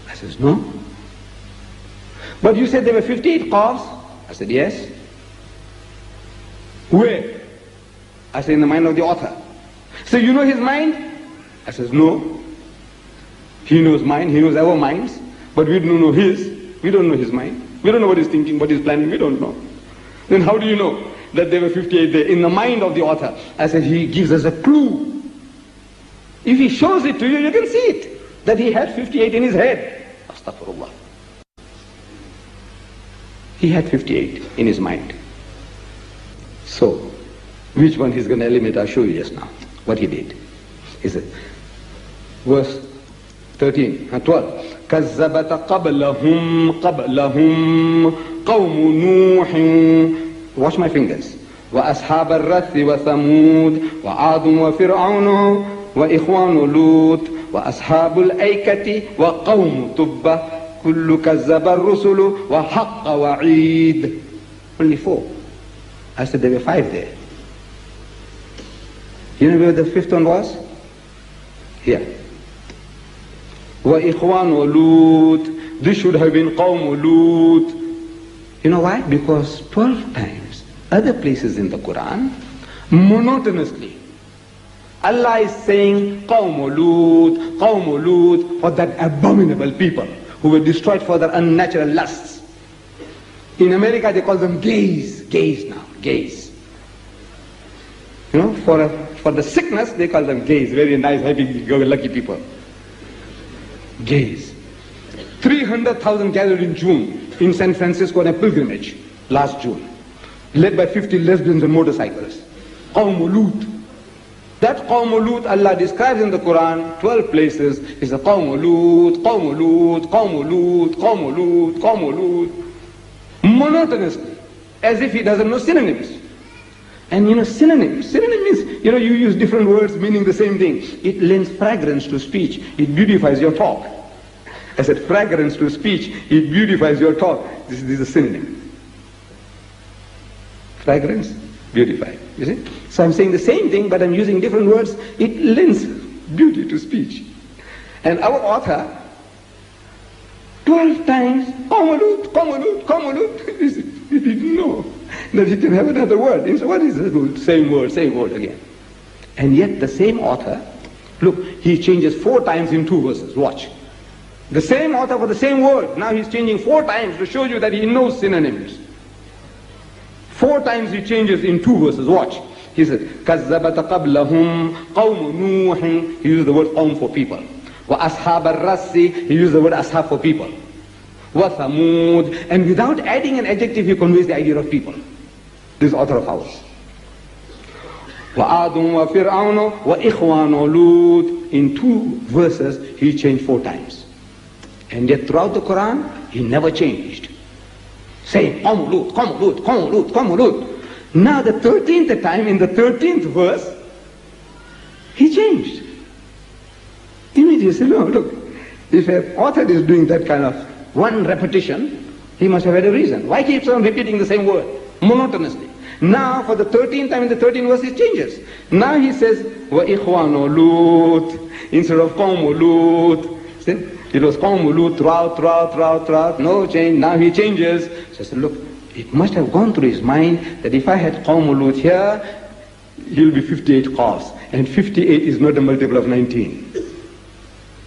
I says, no. But you said there were 58 Qafs? I said, yes. Where? I said, in the mind of the author. So you know his mind? I says, no. He knows mine, he knows our minds, but we don't know his. We don't know his mind. We don't know what he's thinking, what he's planning, we don't know. Then how do you know that there were 58 there in the mind of the author? I said, he gives us a clue. If he shows it to you, you can see it, that he had 58 in his head. Astaghfirullah. He had 58 in his mind. So, which one he's going to eliminate, I'll show you just now, what he did. He said, verse 13 and 12. كذبت قبلهم قوم نوح. Watch my fingers. وأصحاب الرث وثمود وعاد وفرعون وإخوان لوط وأصحاب الأيكة وقوم تبة كل كذب الرسل وحق وعيد. Only 4. I said there were 5 there. You know where the 5th one was? Here. وإخوان لوط. This should have been قوم لوط. You know why? Because 12 times, other places in the Quran, monotonously, Allah is saying قوم لوط for that abominable people who were destroyed for their unnatural lusts. In America they call them gays. Gays now. Gays. You know, for the sickness they call them gays. Very nice, happy-go-lucky people. Gays. 300,000 gathered in June in San Francisco on a pilgrimage last June, led by 50 lesbians and motorcyclists. Qawm Lut. That Qawm Lut Allah describes in the Quran 12 places is a Qawm Lut, Qawm Lut, Qawm Lut, Qawm Lut, Qawm Lut, monotonously, as if he doesn't know synonyms. And you know, synonym means, you know, you use different words meaning the same thing. It lends fragrance to speech. It beautifies your talk. I said fragrance to speech. It beautifies your talk. This is a synonym. Fragrance Beautified, you see? So I'm saying the same thing, but I'm using different words. It lends beauty to speech. And our author, 12 times, Qawmalut, Qawmalut, Qawmalut. He didn't know that he can have another word. He said, what is this? Same word again. And yet the same author, look, he changes 4 times in 2 verses. Watch. The same author for the same word. Now he's changing 4 times to show you that he knows synonyms. 4 times he changes in 2 verses. Watch. He said, كَذَّبَتَ قَبْلَهُمْ قَوْمُ نُوحٍ. He used the word qawm for people. وَأَصْحَابَ الرَّسِّ. He used the word ashab for people. وَثَمُودٍ. And without adding an adjective, he conveys the idea of people. This author of ours. وَعَادٌ وَفِرْعَوْنُ وَإِخْوَانُ لُوطٍ. In 2 verses, he changed 4 times. And yet throughout the Quran, he never changed. Saying, Qawm Lut, Qawm Lut, Qawm Lut, Qawm Lut. Now the 13th time, in the 13th verse, he changed. Immediately say, no, look, if an author is doing that kind of one repetition, he must have had a reason. Why keeps on repeating the same word monotonously? Now for the 13th time in the 13th verse, it changes. Now he says, وَإِخْوَانُ Lut, instead of Qawm Lut. It was Qawm Lut throughout, no change. Now he changes. So I said, look, it must have gone through his mind that if I had Qawm Lut here, he'll be 58 qafs. And 58 is not a multiple of 19.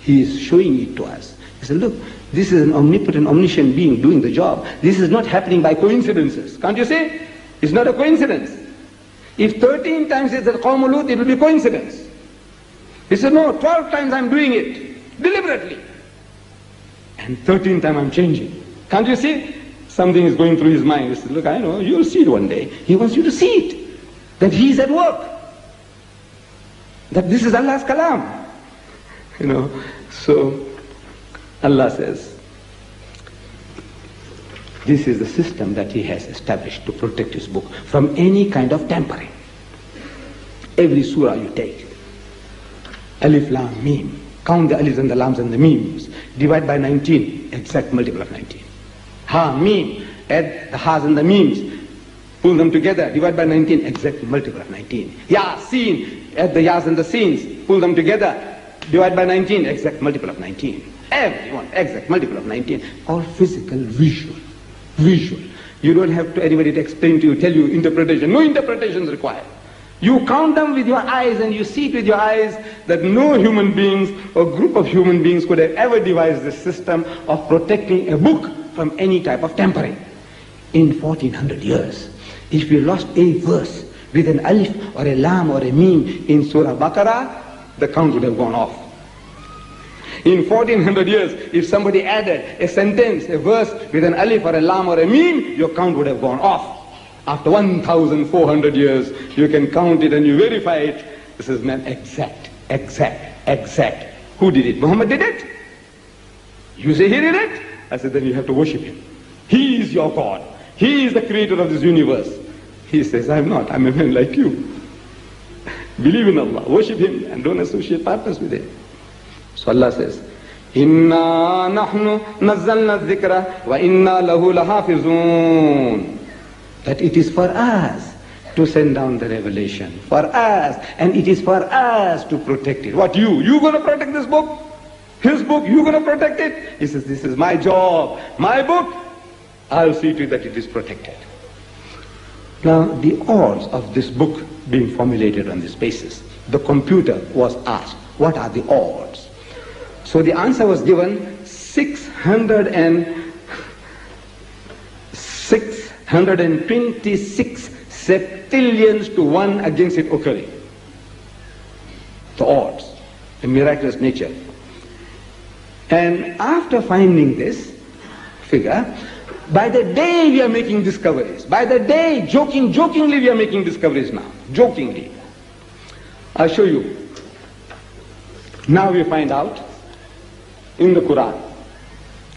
He is showing it to us. He said, look, this is an omnipotent, omniscient being doing the job. This is not happening by coincidences. Can't you see? It's not a coincidence. If 13 times it's at Qawm Lut, it will be coincidence. He said, no, 12 times I'm doing it, deliberately. And 13th time I'm changing. Can't you see? Something is going through his mind. He said, look, I know, you'll see it one day. He wants you to see it. That he's at work. That this is Allah's kalam. You know, so Allah says, this is the system that He has established to protect His book from any kind of tampering. Every surah you take, Alif, Lam, Mim, count the alifs and the lams and the memes, divide by 19, exact multiple of 19. Ha, Mim, add the has and the memes, pull them together, divide by 19, exact multiple of 19. Ya, Seen, add the yas and the seens, pull them together, divide by 19, exact multiple of 19. Everyone, exact multiple of 19. All physical, visual. You don't have to anybody to explain to you, tell you interpretation. No interpretation is required. You count them with your eyes and you see it with your eyes that no human beings or group of human beings could have ever devised this system of protecting a book from any type of tampering. In 1400 years, if you lost a verse with an alif or a lam or a meme in Surah Baqarah, the count would have gone off. In 1400 years, if somebody added a sentence, a verse with an alif or a lam or a meme, your count would have gone off. After 1400 years, you can count it and you verify it. This is man exact. Who did it? Muhammad did it? You say he did it? I said, then you have to worship him. He is your God. He is the creator of this universe. He says, I'm not. I'm a man like you. Believe in Allah. Worship him and don't associate partners with him. So Allah says, Inna nahnu nazzalna dhikra wa inna lahu lahafizun. That it is for us to send down the revelation. For us. And it is for us to protect it. What you? You going to protect this book? His book? You going to protect it? He says, this is my job. My book. I'll see to it that it is protected. Now, the odds of this book being formulated on this basis. The computer was asked, what are the odds? So the answer was given 626 septillions to 1 against it occurring. The odds, the miraculous nature. And after finding this figure, by the day we are making discoveries. By the day, jokingly we are making discoveries now. Jokingly. I'll show you. Now we find out in the Quran,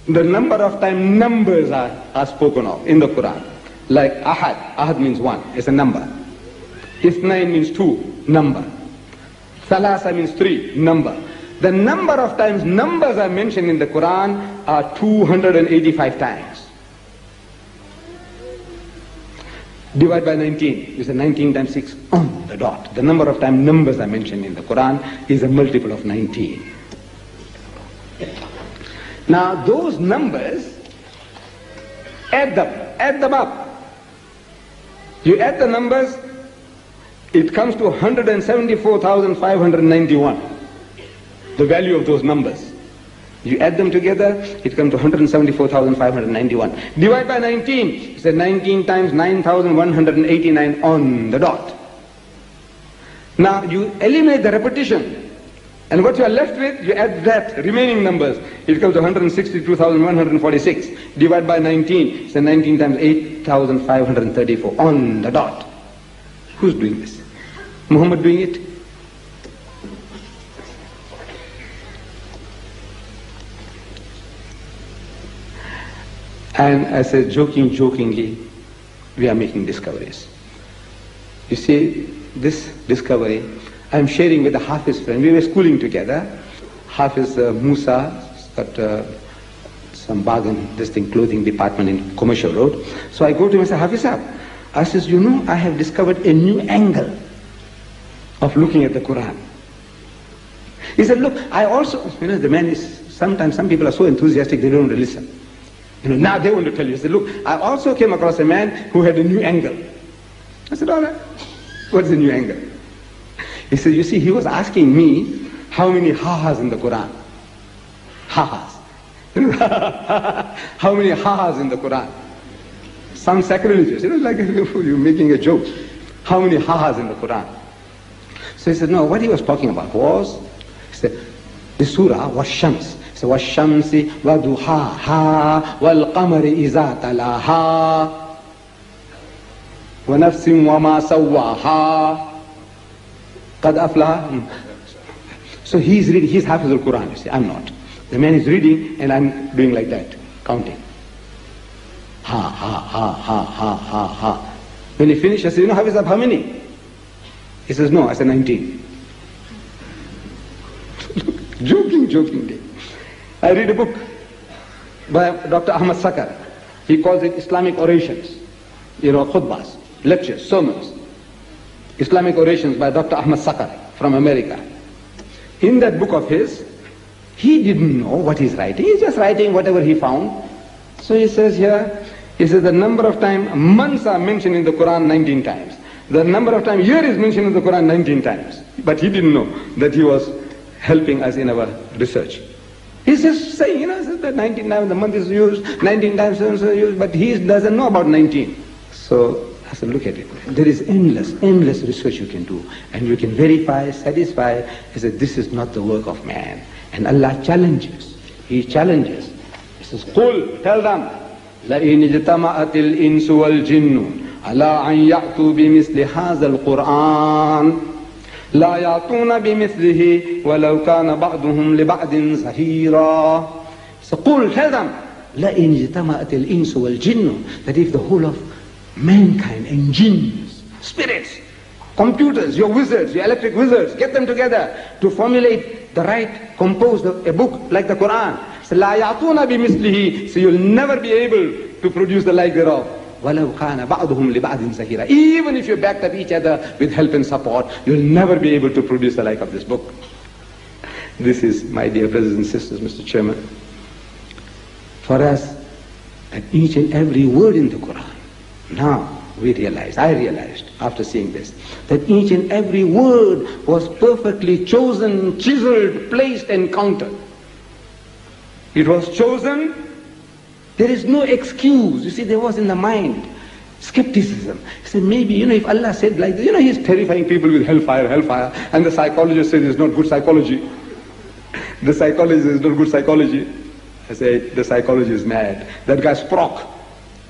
the number of times numbers are spoken of in the Quran. Like Ahad. Ahad means 1. It's a number. Ithnain means 2. Number. Thalasa means 3. Number. The number of times numbers are mentioned in the Quran are 285 times. Divide by 19. You say 19 times 6 on the dot. The number of times numbers are mentioned in the Quran is a multiple of 19. Now those numbers, add them up. You add the numbers, it comes to 174,591. The value of those numbers. You add them together, it comes to 174,591. Divide by 19. It's 19 times 9,189 on the dot. Now you eliminate the repetition. And what you are left with, you add that remaining numbers. It comes to 162,146. Divide by 19. It's 19 times 8,534 on the dot. Who's doing this? Muhammad doing it? And I said, jokingly, we are making discoveries. You see, this discovery, I'm sharing with a Hafiz friend. We were schooling together. Hafiz Musa got some bargain, clothing department in Commercial Road. So I go to him and say, Hafiz Sahab, I says, you know, I have discovered a new angle of looking at the Quran. He said, look, I also, the man is, sometimes some people are so enthusiastic they don't want to listen. Now they want to tell you. He said, look, I also came across a man who had a new angle. I said, all right, what's the new angle? He said, you see, he was asking me how many ha-has in the Quran. Ha-has. How many ha-has in the Quran? Some sacrilegious, like you're making a joke. How many ha-has in the Quran? So he said, no, what he was talking about was, he said, the surah was Shams. وَالشَّمْسِ وَضُحَاهَا وَالْقَمَرِ إِذَا تَلَاهَا وَنَفْسٍ وَمَا سَوَّاهَا قَدْ أَفْلَهَا. So he's reading, he's Hafiz al-Quran, you see, I'm not. The man is reading and I'm doing like that, counting. Ha, ha, ha, ha, ha, ha, ha. When he finished, I said, Hafiz, how many? He says, no, I said 19. Jokingly. I read a book by Dr. Ahmed Sakar. He calls it Islamic Orations. Khutbahs, lectures, sermons. Islamic Orations by Dr. Ahmed Sakar from America. In that book of his, he didn't know what he's writing. He's just writing whatever he found. So he says here, he says the number of times months are mentioned in the Quran 19 times. The number of times year is mentioned in the Quran 19 times. But he didn't know that he was helping us in our research. He's just saying, that 19 times the month is used, 19 times so and so used, but he doesn't know about 19. So I said, look at it. There is endless research you can do. And you can verify, satisfy. He said, this is not the work of man. And Allah challenges. He challenges. He says, قُلْ, tell them, لَإِنِ اجْتَمَعَتِ الْإِنسُ وَالْجِنُّ عَلَىٰ أَنْ يَأْتُوا بِمِثْلِ هَذَا الْقُرْآنِ لا يعطون بمثله ولو كان بعضهم لبعض ظهيرا. So قل, tell them, لئن اجتمعت الإنس والجن, that if the whole of mankind and jinns, spirits, computers, your wizards, your electric wizards, get them together to formulate the right, compose a book like the Quran. So لا يعطون بمثله, so you'll never be able to produce the like thereof. وَلَوْ كَانَ بَعْضُهُمْ لِبَعْضٍ زَهِيرًا. Even if you backed up each other with help and support, you'll never be able to produce the like of this book. This is, my dear brothers and sisters, Mr. Chairman, for us, that each and every word in the Quran, now I realized after seeing this, that each and every word was perfectly chosen, chiseled, placed and counted. It was chosen. There is no excuse. You see, there was in the mind skepticism. He said, maybe, if Allah said like this, he's terrifying people with hellfire, and the psychologist says it's not good psychology. The psychologist is not good psychology. I say, the psychology is mad. That guy Sprock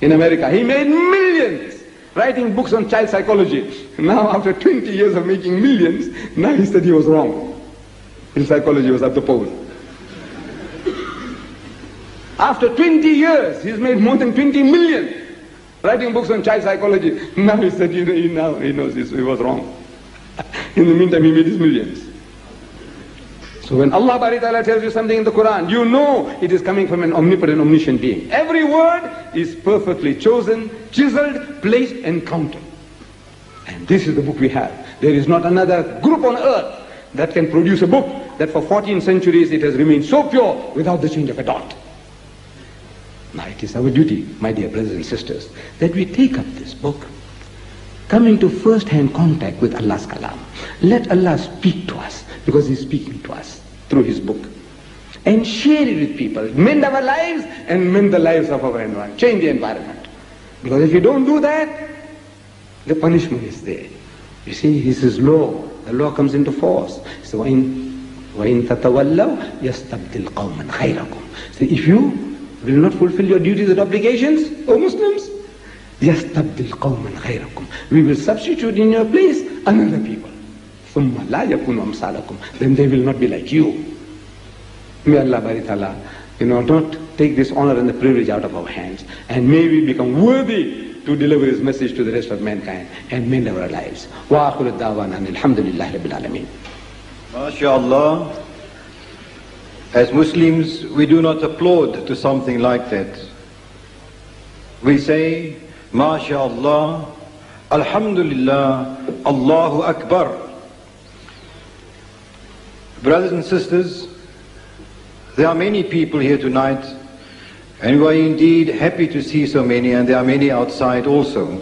in America, he made millions writing books on child psychology. Now, after 20 years of making millions, now he said he was wrong. His psychology was at the pole. After 20 years, he's made more than 20 million writing books on child psychology. Now he said, he knows he was wrong. In the meantime, he made his millions. So when Allah tells you something in the Quran, you know it is coming from an omnipotent, omniscient being. Every word is perfectly chosen, chiseled, placed and counted. And this is the book we have. There is not another group on earth that can produce a book that for 14 centuries it has remained so pure without the change of a dot. Now it is our duty, my dear brothers and sisters, that we take up this book, come into first-hand contact with Allah's kalam. Let Allah speak to us, because He's speaking to us through His book. And share it with people. Mend our lives and mend the lives of our environment. Change the environment. Because if you don't do that, the punishment is there. You see, this is law. The law comes into force. So, وَإِن تَتَوَلَّوْا يَسْتَبْدِلْ قَوْمًا خَيْرَكُمْ. So if you will not fulfill your duties and obligations, O Muslims, يَسْتَبْدِلْ قَوْمًا خَيْرَكُمْ. We will substitute in your place another people. ثُمَّ لَا يَكُونُ أَمْثَالَكُمْ. Then they will not be like you. May Allah Bari Ta'ala, not take this honor and the privilege out of our hands, and may we become worthy to deliver His message to the rest of mankind and mend our lives. Wa akhiru da'wana alhamdulillahi rabbil alameen. MashaAllah. As Muslims, we do not applaud to something like that. We say, MashaAllah, Alhamdulillah, Allahu Akbar. Brothers and sisters, there are many people here tonight, and we are indeed happy to see so many, and there are many outside also.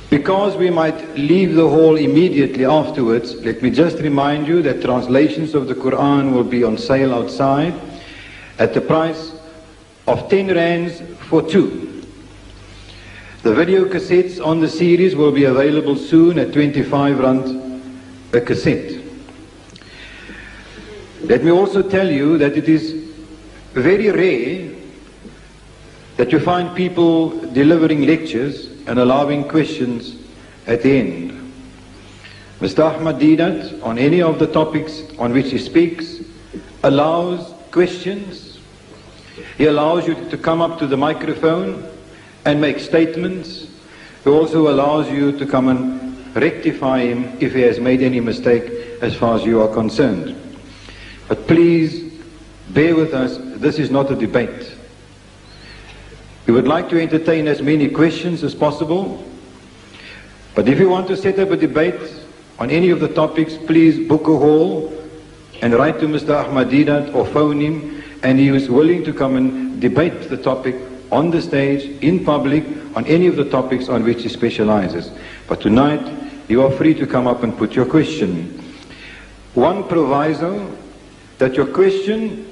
Because we might leave the hall immediately afterwards, let me just remind you that translations of the Quran will be on sale outside at the price of 10 rands for 2. The video cassettes on the series will be available soon at 25 rand a cassette. Let me also tell you that it is very rare that you find people delivering lectures and allowing questions at the end. Mr. Ahmed Deedat, on any of the topics on which he speaks, allows questions. He allows you to come up to the microphone and make statements. He also allows you to come and rectify him if he has made any mistake as far as you are concerned. But please, bear with us, this is not a debate. We would like to entertain as many questions as possible, but if you want to set up a debate on any of the topics, please book a hall and write to Mr. Ahmed Deedat or phone him, and he is willing to come and debate the topic on the stage, in public, on any of the topics on which he specializes. But tonight, you are free to come up and put your question. One proviso, that your question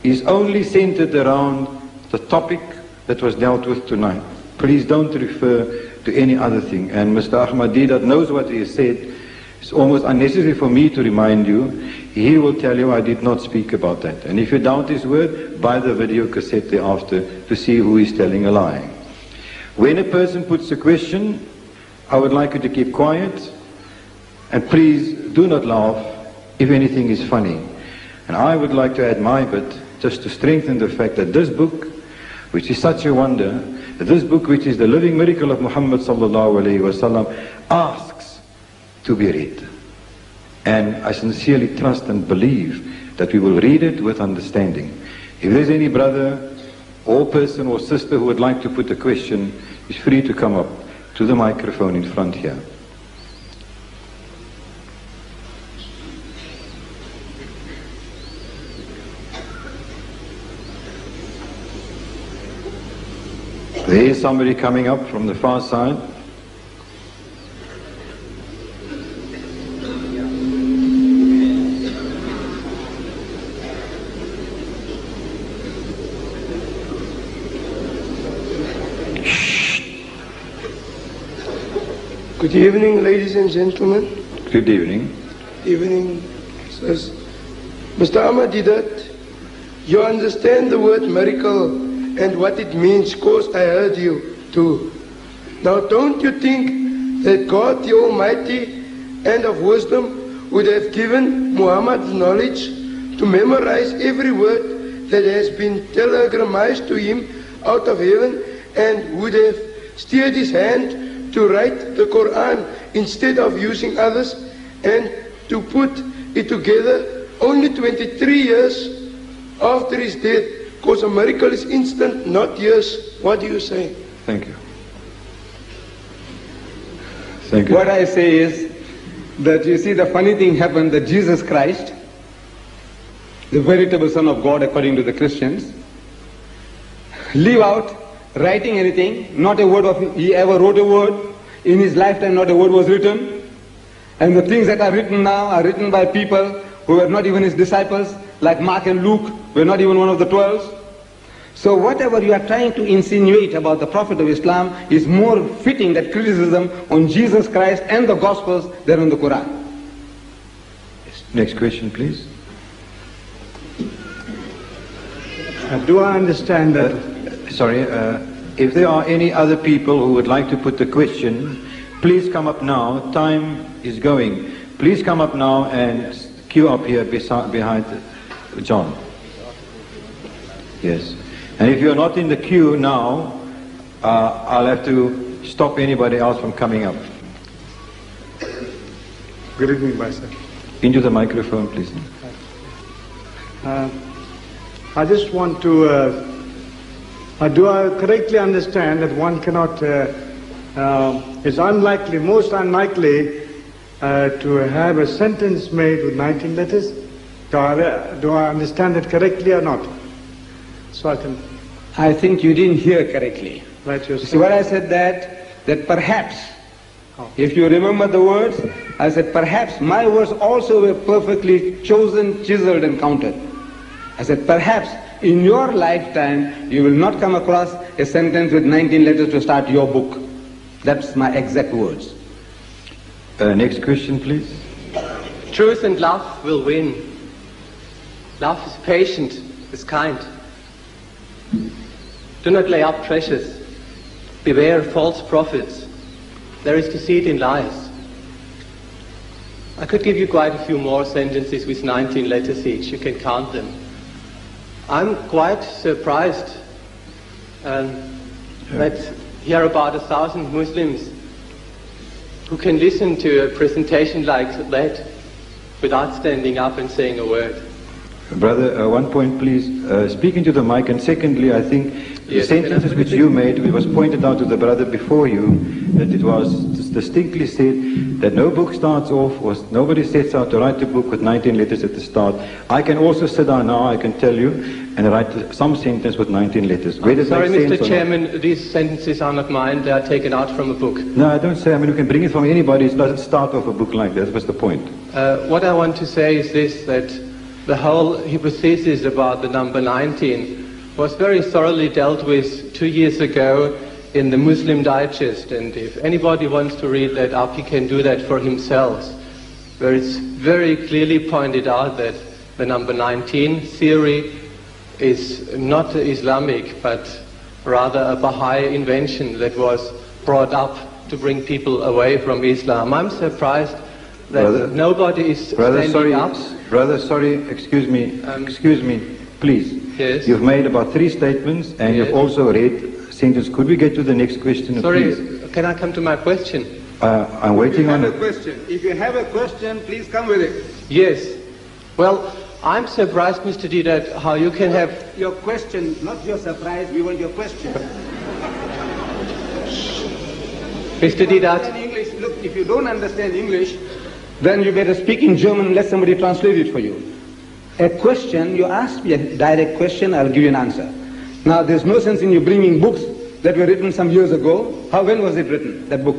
is only centered around the topic that was dealt with tonight. Please don't refer to any other thing. And Mr. Ahmed Deedat knows what he has said. It's almost unnecessary for me to remind you. He will tell you I did not speak about that. And if you doubt his word, buy the video cassette thereafter to see who is telling a lie. When a person puts a question, I would like you to keep quiet, and please do not laugh if anything is funny. And I would like to add my bit, just to strengthen the fact that this book, which is such a wonder, this book which is the living miracle of Muhammad sallallahu alayhi wasallam, asks to be read. And I sincerely trust and believe that we will read it with understanding. If there's any brother or person or sister who would like to put a question, is free to come up to the microphone in front here. There is somebody coming up from the far side. Good evening, ladies and gentlemen. Good evening. Evening, sirs. Mr. Ahmed Deedat, you understand the word miracle and what it means, cause I heard you too. Now don't you think that God the Almighty and of wisdom would have given Muhammad knowledge to memorize every word that has been telegrammed to him out of heaven, and would have steered his hand to write the Quran instead of using others, and to put it together only 23 years after his death, because a miracle is instant, not years. What do you say? Thank you. Thank you. What I say is that, you see, the funny thing happened that Jesus Christ, the veritable Son of God according to the Christians, leave out writing anything, not a word of he ever wrote a word. In his lifetime not a word was written. And the things that are written now are written by people who were not even his disciples, like Mark and Luke, were not even one of the 12. So whatever you are trying to insinuate about the Prophet of Islam is more fitting that criticism on Jesus Christ and the Gospels than on the Quran. Next question, please. Do I understand that? If there are any other people who would like to put the question, please come up now. Time is going. Please come up now and queue up here behind John. Yes. And if you're not in the queue now, I'll have to stop anybody else from coming up. Good evening, Bhaisar. Into the microphone, please. I just want to, do I correctly understand that one cannot, it's unlikely, most unlikely to have a sentence made with 19 letters? Do I understand it correctly or not? So I think you didn't hear correctly. Right, you see what I said, that perhaps, if you remember the words, I said perhaps my words also were perfectly chosen, chiseled and counted. I said perhaps in your lifetime you will not come across a sentence with 19 letters to start your book. That's my exact words. Next question, please. Truth and love will win. Love is patient, is kind. Do not lay up treasures. Beware false prophets. There is deceit in lies. I could give you quite a few more sentences with 19 letters each. You can count them. I'm quite surprised that here are about 1,000 Muslims who can listen to a presentation like that without standing up and saying a word. Brother, one point please, speak into the mic, and secondly, I think the sentences which you made, it was pointed out to the brother before you, that it was distinctly said that no book starts off, or nobody sets out to write a book with 19 letters at the start. I can also sit down now, I can tell you, and write some sentence with 19 letters. Sorry, Mr. Chairman, these sentences are not mine, they are taken out from a book. No, I don't say, I mean, you can bring it from anybody, it doesn't start off a book like that, what's the point? What I want to say is this, that the whole hypothesis about the number 19 was very thoroughly dealt with 2 years ago in the Muslim Digest, and if anybody wants to read that up, he can do that for himself, where it's very clearly pointed out that the number 19 theory is not Islamic, but rather a Baha'i invention that was brought up to bring people away from Islam. I'm surprised that nobody is standing up. Brother, sorry, excuse me, please. Yes. You've made about 3 statements, and you've also read sentence. Could we get to the next question, sorry, please? Can I come to my question? I'm waiting on it. If you have a question, please come with it. Yes. Well, I'm surprised, Mr. Deedat, how you can have... Your question, not your surprise, we want your question. Mr. Deedat. English, look, if you don't understand English, then you better speak in German and let somebody translate it for you. A question, you ask me a direct question, I'll give you an answer. Now, there's no sense in you bringing books that were written some years ago. When was it written, that book?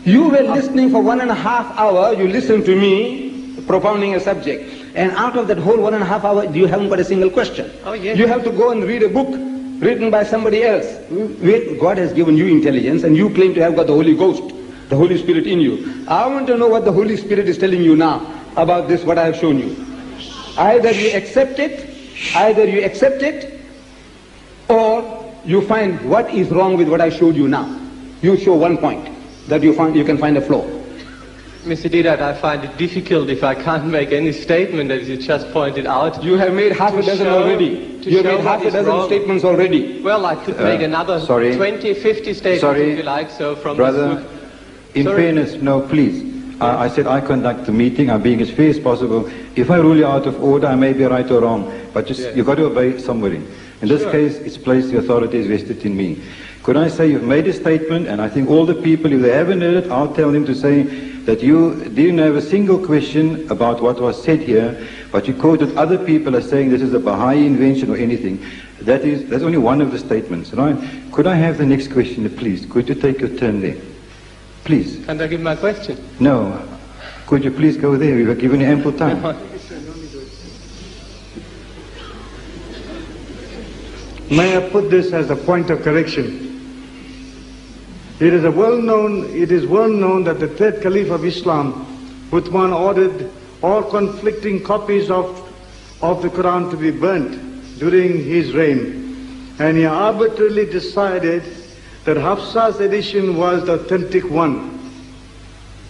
You were listening for 1.5 hours, you listened to me propounding a subject. And out of that whole 1.5 hours, you haven't got a single question. Oh, yes. You have to go and read a book written by somebody else. God has given you intelligence, and you claim to have got the Holy Ghost, the Holy Spirit in you. I want to know what the Holy Spirit is telling you now about this, what I have shown you. Either you accept it, or you find what is wrong with what I showed you now. You show one point that you can find a flaw. Mr. Deedat, I find it difficult if I can't make any statement that you just pointed out. You have made half a dozen already. You have made half a dozen statements already. Well, I could make another 20, 50 statements if you like. So from brother, in fairness, no, please. I said I conduct the meeting, I'm being as fair as possible. If I rule you out of order, I may be right or wrong, but just you've got to obey somebody. In this case, it's placed, the authority is vested in me. Could I say you've made a statement, and I think all the people, if they haven't heard it, I'll tell them to say that you didn't have a single question about what was said here, but you quoted other people as saying this is a Baha'i invention or anything. That's only one of the statements, right? Could I have the next question, please? Could you take your turn there? Please. Can I give my question? No. Could you please go there? We were given you ample time. No. May I put this as a point of correction? It is well known that the third Caliph of Islam, Uthman, ordered all conflicting copies of the Quran to be burnt during his reign. And he arbitrarily decided that Hafsa's edition was the authentic one.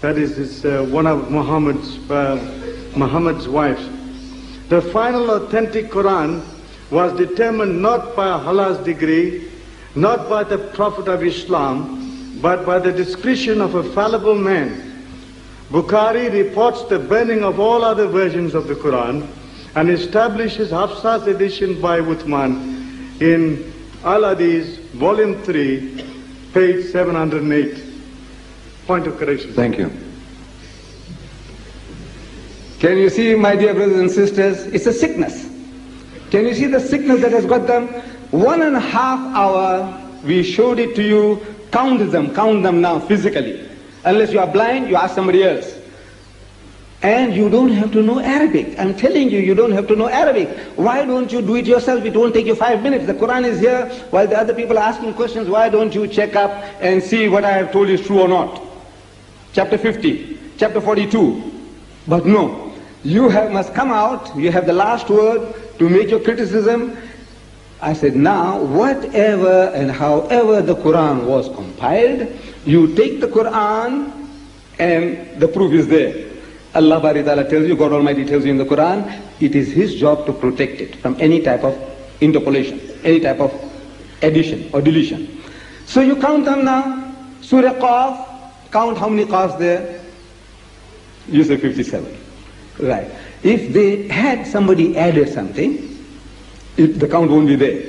That is one of Muhammad's wives. The final authentic Quran was determined not by Allah's decree, not by the Prophet of Islam, but by the discretion of a fallible man. Bukhari reports the burning of all other versions of the Quran and establishes Hafsa's edition by Uthman in Al-Hadith, Volume 3, page 708. Point of correction. Thank you. Can you see, my dear brothers and sisters, it's a sickness. Can you see the sickness that has got them? 1.5 hour, we showed it to you. Count them now physically. Unless you are blind, you ask somebody else. And you don't have to know Arabic. I'm telling you, you don't have to know Arabic. Why don't you do it yourself? It won't take you 5 minutes. The Quran is here while the other people are asking questions. Why don't you check up and see what I have told you is true or not? Chapter 50, chapter 42. But no, you must come out, you have the last word to make your criticism. I said, now, whatever and however the Quran was compiled, you take the Quran and the proof is there. Allah Bari Ta'ala tells you, God Almighty tells you in the Quran, it is His job to protect it from any type of interpolation, any type of addition or deletion. So you count them now. Surah Qaf, count how many Qafs there? You say 57. Right. If they had somebody added something, the count won't be there.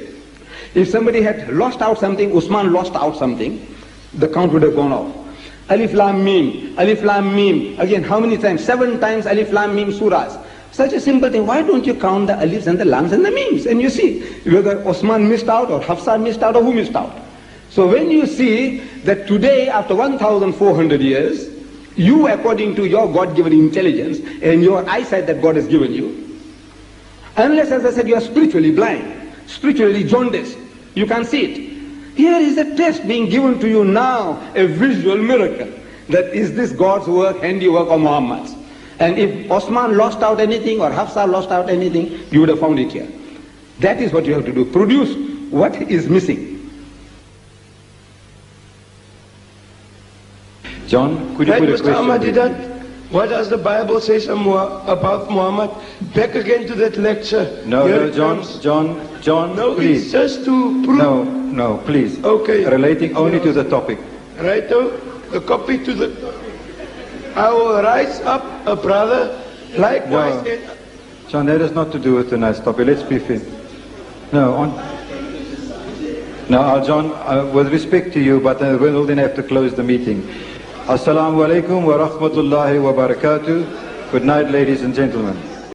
If somebody had lost out something, Usman lost out something, the count would have gone off. Alif Lam Mim, Alif Lam Mim. Again, how many times? 7 times Alif Lam Mim surahs. Such a simple thing. Why don't you count the Alifs and the Lams and the Mims? And you see whether Osman missed out or Hafsa missed out or who missed out. So when you see that today, after 1,400 years, you, according to your God-given intelligence and your eyesight that God has given you, unless, as I said, you are spiritually blind, spiritually jaundiced, you can't see it. Here is a test being given to you now, a visual miracle. That is this God's work, handiwork or Muhammad's? And if Osman lost out anything or Hafsa lost out anything, you would have found it here. That is what you have to do. Produce what is missing. John, could you put a question? Ahmed Deedat, what does the Bible say about Muhammad? Back again to that lecture. No, John, no, please. It's just to prove. No, please. Okay. Relating only to the topic. Right, the copy to the topic. I will rise up a brother likewise. No. John, that has not to do with tonight's topic. Let's be fair. No, John, with respect to you, but we'll then have to close the meeting. Assalamu alaikum wa rahmatullahi wa barakatuh. Good night, ladies and gentlemen.